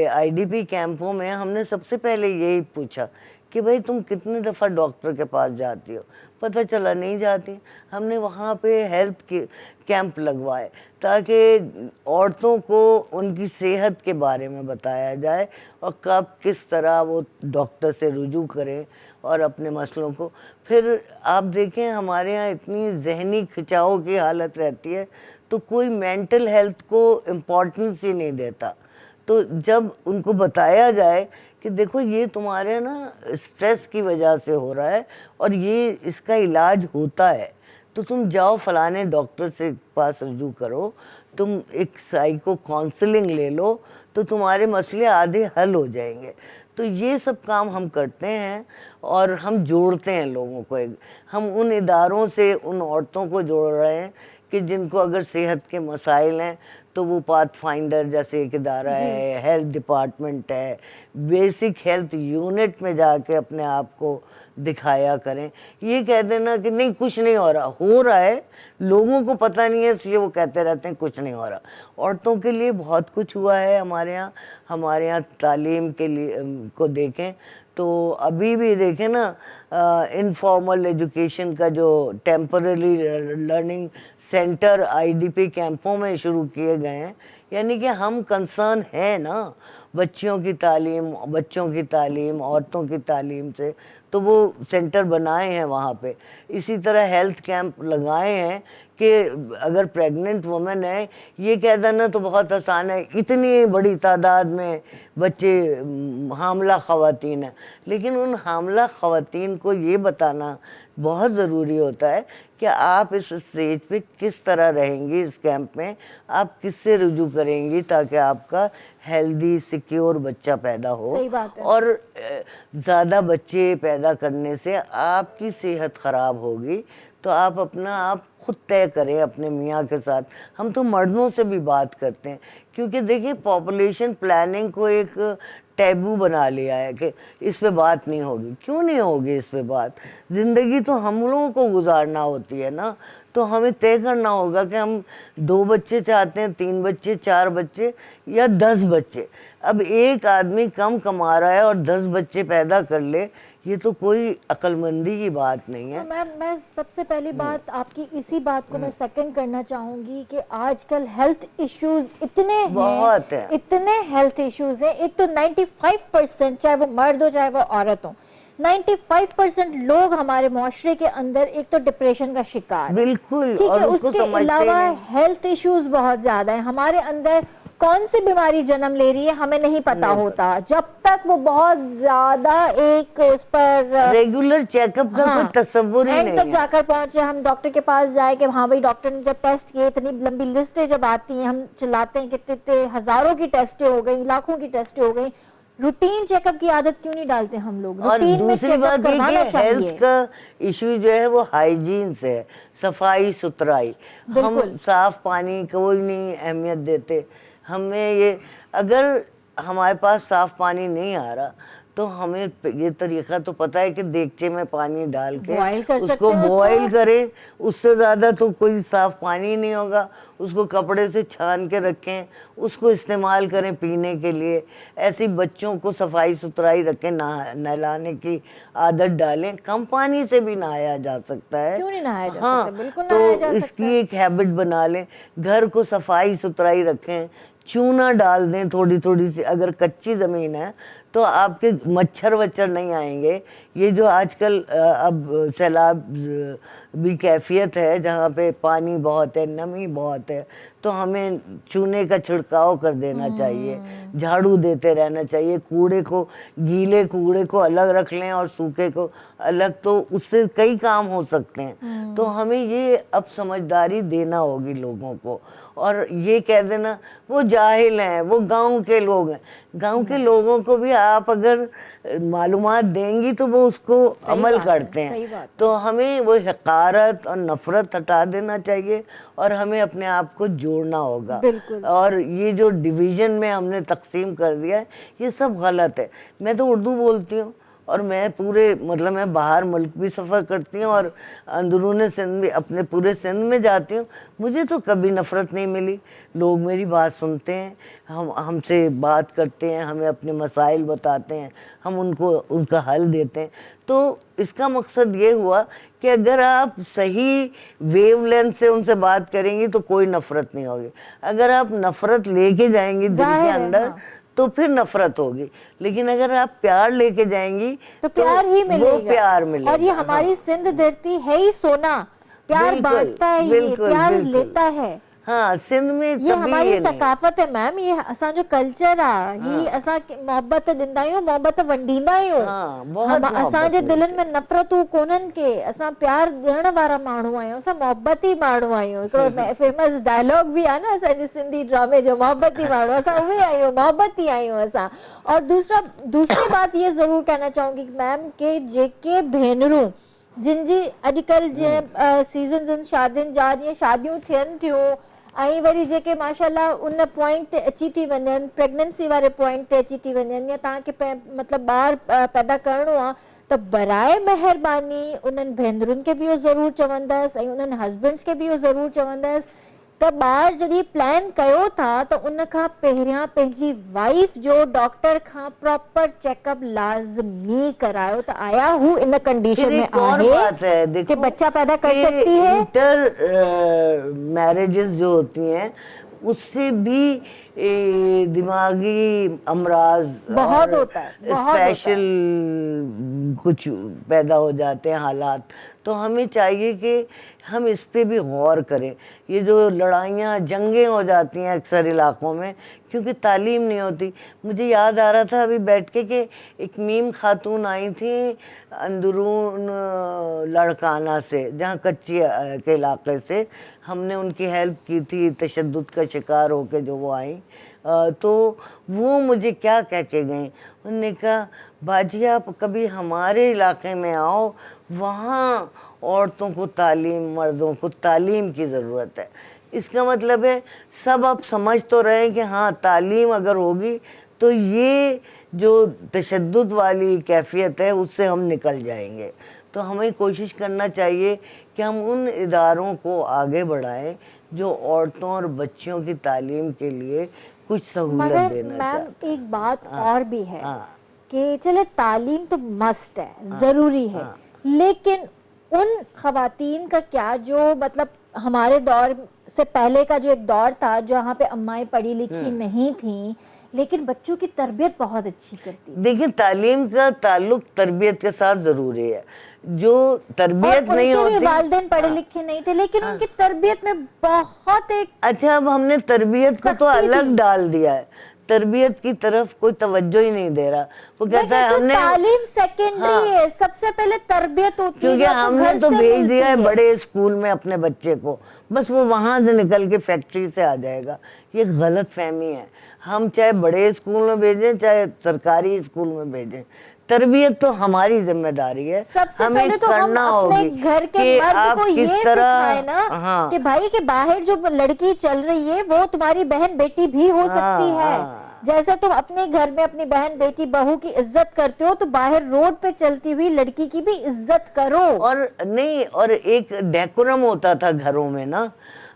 आईडीपी कैंपों में, हमने सबसे पहले यही पूछा कि भाई तुम कितनी दफ़ा डॉक्टर के पास जाती हो? पता चला नहीं जाती। हमने वहाँ पे हेल्थ के कैंप लगवाए ताकि औरतों को उनकी सेहत के बारे में बताया जाए और कब किस तरह वो डॉक्टर से रुजू करें और अपने मसलों को। फिर आप देखें हमारे यहाँ इतनी जहनी खिंचाव की हालत रहती है तो कोई मेंटल हेल्थ को इम्पोर्टेंस ही नहीं देता। तो जब उनको बताया जाए कि देखो ये तुम्हारे ना स्ट्रेस की वजह से हो रहा है और ये इसका इलाज होता है, तो तुम जाओ फलाने डॉक्टर से पास रुजू करो, तुम एक साइको काउंसलिंग ले लो, तो तुम्हारे मसले आधे हल हो जाएंगे। तो ये सब काम हम करते हैं और हम जोड़ते हैं लोगों को। हम उन इदारों से उन औरतों को जोड़ रहे हैं कि जिनको अगर सेहत के मसाइल हैं तो वो पाथ फाइंडर जैसे एक इदारा है, हेल्थ डिपार्टमेंट है, बेसिक हेल्थ यूनिट में जाके अपने आप को दिखाया करें। ये कह देना कि नहीं कुछ नहीं हो रहा है, लोगों को पता नहीं है इसलिए वो कहते रहते हैं कुछ नहीं हो रहा। औरतों के लिए बहुत कुछ हुआ है हमारे यहाँ तालीम के लिए को देखें तो अभी भी देखें ना, इनफॉर्मल एजुकेशन का जो टेम्पररी लर्निंग सेंटर आईडीपी कैंपों में शुरू किए गए हैं, यानी कि हम कंसर्न हैं ना बच्चियों की तालीम, बच्चों की तालीम, औरतों की तालीम से, तो वो सेंटर बनाए हैं वहाँ पे। इसी तरह हेल्थ कैंप लगाए हैं कि अगर प्रेग्नेंट वुमेन है, ये कह देना तो बहुत आसान है, इतनी बड़ी तादाद में बच्चे हामला ख़वातीन हैं, लेकिन उन हामला ख़वातीन को ये बताना बहुत ज़रूरी होता है कि आप इस स्टेज पे किस तरह रहेंगी, इस कैंप में आप किससे रुजू करेंगी ताकि आपका हेल्दी सिक्योर बच्चा पैदा हो। सही बात है। और ज़्यादा बच्चे पैदा करने से आपकी सेहत ख़राब होगी, तो आप अपना आप खुद तय करें अपने मियाँ के साथ। हम तो मर्दों से भी बात करते हैं क्योंकि देखिए पॉपुलेशन प्लानिंग को एक टैबू बना लिया है कि इस पे बात नहीं होगी। क्यों नहीं होगी इस पे बात? ज़िंदगी तो हम लोगों को गुजारना होती है ना, तो हमें तय करना होगा कि हम 2 बच्चे चाहते हैं, 3 बच्चे, 4 बच्चे या 10 बच्चे। अब एक आदमी कम कमा रहा है और 10 बच्चे पैदा कर ले, ये तो कोई अक्लमंदी की बात नहीं है। तो मैं सबसे पहली बात आपकी इसी बात को मैं सेकंड करना चाहूंगी कि आजकल हेल्थ इश्यूज इतने बहुत हैं, इतने हेल्थ इश्यूज हैं। एक तो 95% चाहे वो मर्द हो चाहे वो औरत हो, 95% लोग हमारे मुआशरे के अंदर एक तो डिप्रेशन का शिकार, बिल्कुल, ठीक है, उसके अलावा हेल्थ इश्यूज बहुत ज्यादा है। हमारे अंदर कौन सी बीमारी जन्म ले रही है हमें नहीं पता होता जब तक वो बहुत ज्यादा एक उस पर रेगुलर चेकअप का कोई तस्वुर ही नहीं तक जाकर पहुंचे। हम डॉक्टर के पास जाए कि हाँ भाई डॉक्टर ने जब टेस्ट किए, इतनी लंबी लिस्टें जब आती हैं, हम चिल्लाते हैं कितने हजारों की टेस्टें हो गई, लाखों की टेस्टें हो गई। रूटीन चेकअप की आदत क्यों नहीं डालते हम लोग? और दूसरी बात ये कि हेल्थ का इशू जो है वो हाइजीन से है, सफाई सुथराई। हम साफ पानी को नहीं अहमियत देते। हमें ये अगर हमारे पास साफ पानी नहीं आ रहा तो हमें ये तरीका तो पता है कि देगचे में पानी डाल के उसको बॉईल करें, उससे ज़्यादा तो कोई साफ पानी नहीं होगा। उसको कपड़े से छान के रखें, उसको इस्तेमाल करें पीने के लिए। ऐसी बच्चों को सफाई सुथराई रखें, नहलाने की आदत डालें। कम पानी से भी नहाया जा सकता है, क्यों नहीं नहाया जा हाँ, सकता? बिल्कुल तो नहाया जा इसकी सकता है। एक हैबिट बना लें। घर को सफाई सुथराई रखें, चूना डाल दें थोड़ी थोड़ी सी। अगर कच्ची ज़मीन है तो आपके मच्छर वच्छर नहीं आएंगे। ये जो आजकल अब सैलाब भी कैफियत है जहाँ पे पानी बहुत है, नमी बहुत है, तो हमें चूने का छिड़काव कर देना चाहिए, झाड़ू देते रहना चाहिए, कूड़े को, गीले कूड़े को अलग रख लें और सूखे को अलग, तो उससे कई काम हो सकते हैं। तो हमें ये अब समझदारी देना होगी लोगों को, और ये कह देना वो जाहिल हैं, वो गांव के लोग हैं। गांव के लोगों को भी आप अगर मालूमात देंगी तो वो उसको अमल करते हैं। तो हमें वो हकारत और नफरत हटा देना चाहिए और हमें अपने आप को जोड़ना होगा। और ये जो डिवीजन में हमने तकसीम कर दिया है, ये सब गलत है। मैं तो उर्दू बोलती हूँ और मैं पूरे मतलब मैं बाहर मुल्क भी सफ़र करती हूँ और अंदरूनी सिंध भी, अपने पूरे सिंध में जाती हूँ, मुझे तो कभी नफ़रत नहीं मिली। लोग मेरी बात सुनते हैं, हमसे बात करते हैं, हमें अपने मसाइल बताते हैं, हम उनका हल देते हैं। तो इसका मकसद ये हुआ कि अगर आप सही वेवलेंथ से उनसे बात करेंगी तो कोई नफ़रत नहीं होगी। अगर आप नफ़रत लेके जाएंगी दिल के अंदर तो फिर नफरत होगी, लेकिन अगर आप प्यार लेके जाएंगी तो प्यार ही मिलेगा, वो प्यार मिलेगा। और ये हमारी सिंध धरती है ही सोना, प्यार बांटता है, ये प्यार लेता है। हाँ, सिंध में ये हमारी सकाफत है मैम, ये असा जो कल्चर है, ये असा मोहब्बत दिंदा आहियूं, मोहब्बत वंडींदा आहियूं। हम असा जे दिलनि में नफ़रतूं कोन्हनि के, असा प्यार ॾियण वारा माण्हू आहियूं, असा मोहब्बती माण्हू आहियूं। हिकिड़ो फेमस डायलॉग भी आहे न असांजे सिंधी ड्रामे जो, मोहब्बती माण्हू, असा उहे आहियूं, मोहब्बती आहियूं असा। और दूसरी बात ये जरूर कहना चाहूंगी मैम के जेके भेनरूं जिनजी अॼुकल्ह जीअं सीज़न शादियुनि जा, जीअं शादियूं थियनि थियूं, ऐं वरी जेके माशाल्लाह उन पॉइंट ते अची थी वञनि, प्रेगनेंसी वारे पॉइंट ते अची थी वञनि, या तव्हांखे मतिलबु ॿार पैदा करिणो आहे, त बराए महिरबानी उन्हनि भेनरुनि खे बि इहो ज़रूरु चवंदसि ऐं उन्हनि हस्बैंड्स खे बि इहो ज़रूरु चवंदसि त ॿार जॾहिं प्लान कयो था त उन खां पहिरियां पंहिंजी वाइफ जो डॉक्टर खां प्रॉपर चेकअप लाज़मी करायो त आया हू इन कंडीशन में आहे कि बच्चा पैदा कर सकती है। इंटर मैरिजेस जो होती हैं उससे भी दिमागी अमराज बहुत होता है, स्पेशल कुछ पैदा हो जाते हैं हालात। तो हमें चाहिए कि हम इस पे भी गौर करें। ये जो लड़ाइयाँ जंगें हो जाती हैं अक्सर इलाकों में क्योंकि तालीम नहीं होती। मुझे याद आ रहा था अभी बैठ के कि एक मीम खातून आई थी अंदरून लड़काना से, जहाँ कच्ची के इलाके से, हमने उनकी हेल्प की थी तशद्दुद का शिकार होके जो वो आई। तो वो मुझे क्या कह के गई, उन्होंने कहा बाजी आप कभी हमारे इलाके में आओ, वहाँ औरतों को तालीम, मर्दों को तालीम की ज़रूरत है। इसका मतलब है सब आप समझ तो रहे हैं कि हाँ तालीम अगर होगी तो ये जो तशद्दुद वाली कैफियत है उससे हम निकल जाएंगे। तो हमें कोशिश करना चाहिए कि हम उन इदारों को आगे बढ़ाएं जो औरतों और बच्चियों की तालीम के लिए कुछ सहूलत देना चाहते हैं। एक बात और भी है कि चले तालीम तो मस्ट है, ज़रूरी है, लेकिन उन खवातीन का क्या जो मतलब हमारे दौर से पहले का जो एक दौर था जहाँ पे अम्माएं पढ़ी लिखी नहीं थी लेकिन बच्चों की तरबियत बहुत अच्छी करती। देखिए तालीम का ताल्लुक तरबियत के साथ जरूरी है। जो तरबियत नहीं होती, वालिदैन पढ़े लिखे नहीं थे लेकिन उनकी तरबियत में बहुत एक अच्छा, अब हमने तरबियत को तो अलग डाल दिया है, तरबियत की तरफ कोई तवज्जो ही नहीं दे रहा। वो कहता है हमने तालीम सेकेंडरी है, सबसे पहले तरबियत होती है, क्योंकि हमने तो भेज दिया है बड़े स्कूल में अपने बच्चे को, बस वो वहां से निकल के फैक्ट्री से आ जाएगा। ये गलत फहमी है। हम चाहे बड़े स्कूल में भेजें चाहे सरकारी स्कूल में भेजें, तरबियत तो हमारी जिम्मेदारी है। हमें तो करना होगी घर के मर्द को ये सिखाए ना कि भाई के बाहर जो लड़की चल रही है वो तुम्हारी बहन बेटी भी हो सकती है। जैसे तुम अपने घर में अपनी बहन बेटी बहू की इज्जत करते हो तो बाहर रोड पे चलती हुई लड़की की भी इज्जत करो। और नहीं, और एक डेकोरम होता था घरों में ना,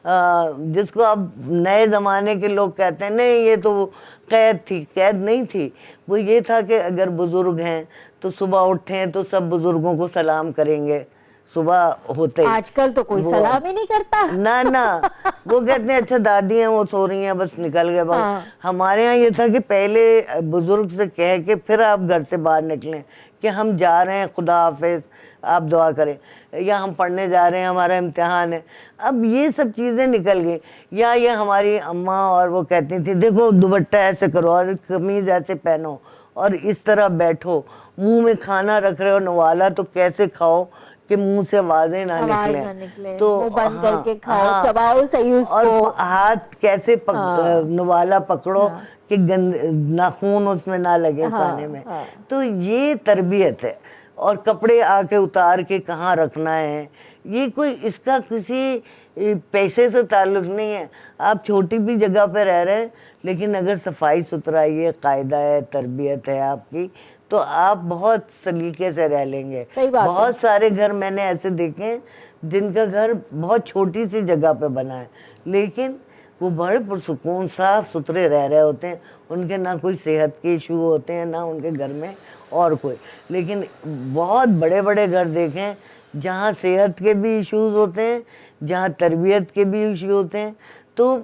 जिसको अब नए जमाने के लोग कहते हैं नहीं ये तो कैद थी। कैद नहीं थी, वो ये था कि अगर बुजुर्ग हैं तो सुबह उठें तो सब बुजुर्गों को सलाम करेंगे, सुबह होते ही। आजकल तो कोई सलाम ही नहीं करता। ना ना, वो कहते हैं अच्छा दादी हैं वो सो रही हैं बस निकल गए बस। हाँ। हमारे यहाँ ये था कि पहले बुजुर्ग से कह के फिर आप घर से बाहर निकलें कि हम जा रहे हैं, खुदा हाफिज, आप दुआ करें, या हम पढ़ने जा रहे हैं, हमारा इम्तिहान है। अब ये सब चीज़ें निकल गई। या ये हमारी अम्मा और वो कहती थी देखो दुपट्टा ऐसे करो और कमीज़ ऐसे पहनो और इस तरह बैठो, मुंह में खाना रख रहे हो नवाला तो कैसे खाओ कि मुंह से आवाजें ना निकले, तो मुंह बंद करके खाओ, चबाओ सही उसको, और हाथ कैसे नवाला पकड़ो कि नाखून उसमें ना लगे खाने में। तो ये तरबियत है। और कपड़े आके उतार के कहाँ रखना है, ये कोई इसका किसी पैसे से ताल्लुक नहीं है। आप छोटी भी जगह पे रह रहे हैं लेकिन अगर सफाई सुथराई है, कायदा है, तरबियत है आपकी, तो आप बहुत सलीके से रह लेंगे। बहुत सारे घर मैंने ऐसे देखे हैं जिनका घर बहुत छोटी सी जगह पे बना है लेकिन वो बड़े पुरसुकून साफ सुथरे रह रहे होते हैं। उनके ना कोई सेहत के इशू होते हैं ना उनके घर में और कोई। लेकिन बहुत बड़े बड़े घर देखें जहाँ सेहत के भी इश्यूज होते हैं, जहाँ तरबियत के भी इशू होते हैं। तो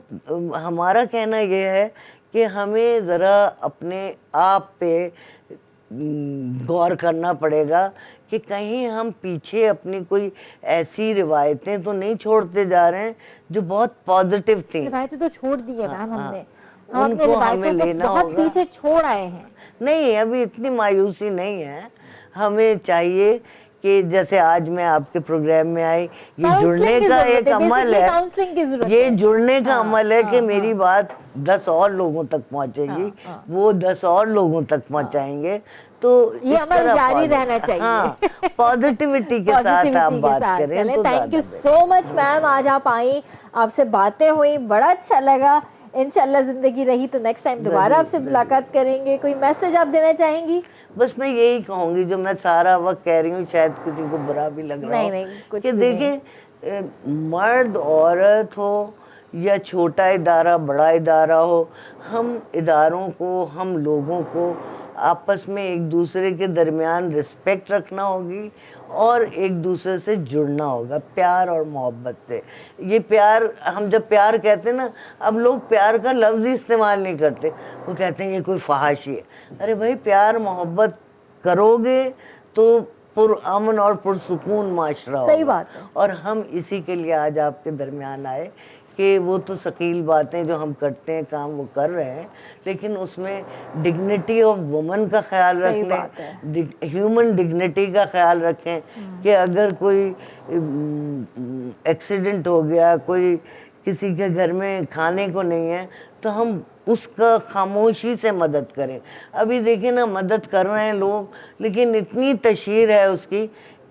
हमारा कहना यह है कि हमें ज़रा अपने आप पे गौर करना पड़ेगा कि कहीं हम पीछे अपनी कोई ऐसी रिवायतें तो नहीं छोड़ते जा रहे हैं जो बहुत पॉजिटिव थी। रिवायतें तो छोड़ दी है मैम हमने, उनको हमें लेना होगा। बहुत पीछे छोड़ आए हैं। नहीं, अभी इतनी मायूसी नहीं है। हमें चाहिए कि जैसे आज मैं आपके प्रोग्राम में आई, ये जुड़ने का एक अमल है, ये जुड़ने का अमल है कि मेरी बात 10 और लोगों तक पहुंचेगी, वो 10 और लोगों तक पहुंचाएंगे। तो ये अमल जारी रहना चाहिए। हाँ, पॉजिटिविटी के साथ आप बात करें तो। Thank you so much ma'am, आज आप आई, आपसे बातें हुई, बड़ा अच्छा लगा। इंशाल्लाह जिंदगी रही तो नेक्स्ट टाइम दोबारा आपसे मुलाकात करेंगे। कोई मैसेज आप देना चाहेंगी? बस मैं यही कहूँगी जो मैं सारा वक्त कह रही हूँ, शायद किसी को बुरा भी लग रहा हो कि देखिए मर्द औरत हो या छोटा इदारा बड़ा इदारा हो, हम इदारों को, हम लोगों को आपस में एक दूसरे के दरमियान रिस्पेक्ट रखना होगी और एक दूसरे से जुड़ना होगा प्यार और मोहब्बत से। ये प्यार, हम जब प्यार कहते हैं ना, अब लोग प्यार का लफ्ज़ ही इस्तेमाल नहीं करते, वो कहते हैं ये कोई फहाशी है। अरे भाई, प्यार मोहब्बत करोगे तो पुरअमन और पुरसुकून माशरा होगा। सही बात है। और हम इसी के लिए आज आपके दरमियान आए कि वो तो शकील बातें जो हम करते हैं, काम वो कर रहे हैं, लेकिन उसमें डिग्निटी ऑफ वुमन का ख्याल रखें, ह्यूमन डिग्निटी का ख्याल रखें कि अगर कोई एक्सीडेंट हो गया, कोई किसी के घर में खाने को नहीं है, तो हम उसका खामोशी से मदद करें। अभी देखिए ना, मदद कर रहे हैं लोग लेकिन इतनी तशहीर है उसकी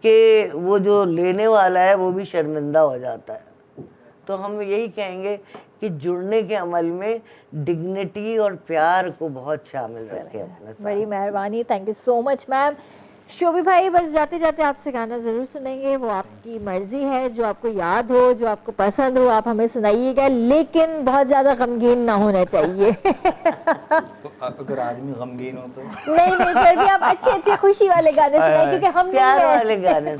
कि वो जो लेने वाला है वो भी शर्मिंदा हो जाता है। तो हम यही कहेंगे कि जुड़ने के अमल में डिग्निटी और प्यार को बहुत शामिल रखें अपने साथ। बड़ी मेहरबानी, thank you so much ma'am. Shobhi भाई, बस जाते जाते आपसे गाना ज़रूर सुनेंगे, वो आपकी मर्जी है, जो आपको याद हो, जो आपको पसंद हो आप हमें सुनाइएगा, लेकिन बहुत ज़्यादा गमगीन ना होना चाहिए। तो अगर आदमी गमगीन हो तो नहीं, फिर भी आप अच्छे अच्छे खुशी वाले गाने सुनाए, क्योंकि हम प्यार वाले गाने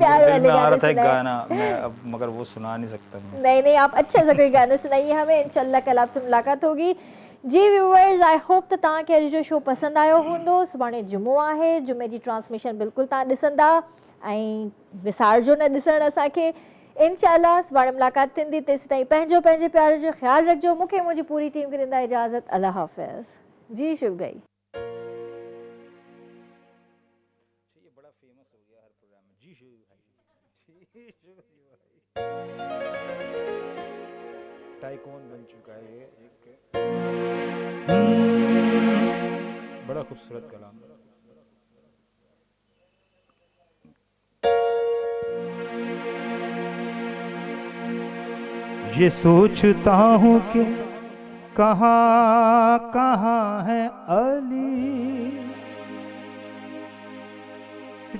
गाना मैं अब मगर वो सुना नहीं सकता मैं। नहीं, आप अच्छे से कोई गाना सुनाइए हमें, इंशाल्लाह कल आपसे मुलाकात होगी। जी व्यूअर्स, आई होप त तव्हांखे अॼु जो शो पसंदि आयो हूंदो। सुभाणे जुमो आहे, जुमे जी ट्रांसमिशन बिल्कुलु तव्हां ॾिसंदा ऐं विसारजो न ॾिसणु असांखे। इंशाल्लाह सुभाणे मुलाक़ात थींदी, तेसि ताईं पंहिंजो पंहिंजे प्यार जो ख़्यालु रखिजो। मूंखे मुंहिंजी पूरी टीम खे ॾींदा इजाज़त। अल्लाह हाफ़िज़। जी शुभ गई। ये बड़ा फेमस हो गया हर प्रोग्राम में। जी शुभ टाइकॉन बन चुका है ये एक बड़ा खूबसूरत कलाम। ये सोचता हूँ कि कहाँ कहाँ है अली,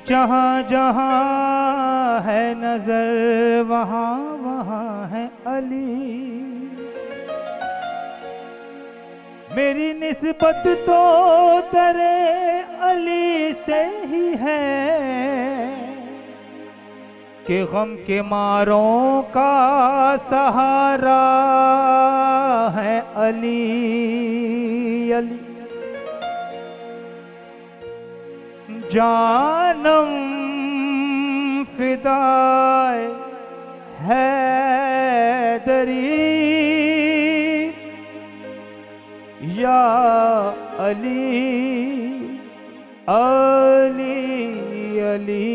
जहाँ जहाँ है नजर वहाँ वहाँ है अली। मेरी निस्बत तो तेरे अली से ही है, कि गम के मारों का सहारा है अली अली। जानम फिदाए हैदरी या अली अली अली।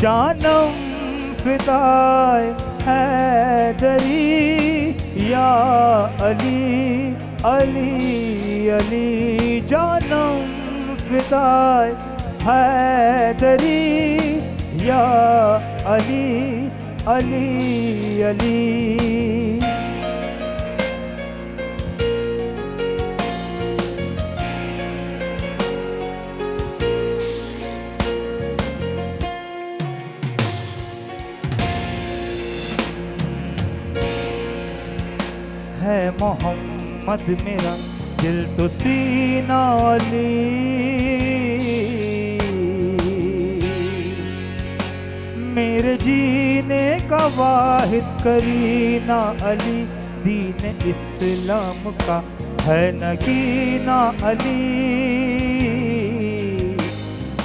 जानम फिदाए हैदरी या अली अली अली। जानम फिदाए हैदरी या अली अली अली। है मोहम्मद मेरा दिल तो सीना अली। मेरे जीने का वाहिद करीना अली। दीन इस्लाम का है नगीना अली।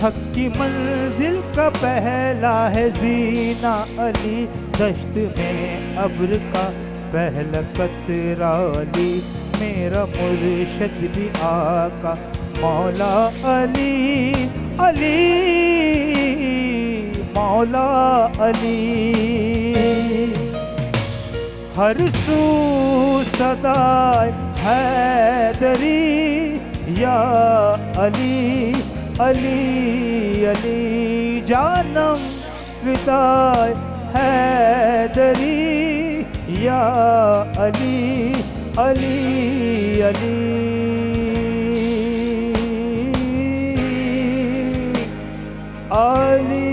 हक की मंजिल का पहला है जीना अली। दश्त में अब्र का पहला कतरा अली। मेरा मुर्शिद भी आका मौला अली अली मौला अली। हर सू सदाए हैदरी या अली अली अली। जानम फिदाए हैदरी या अली अली अली अली।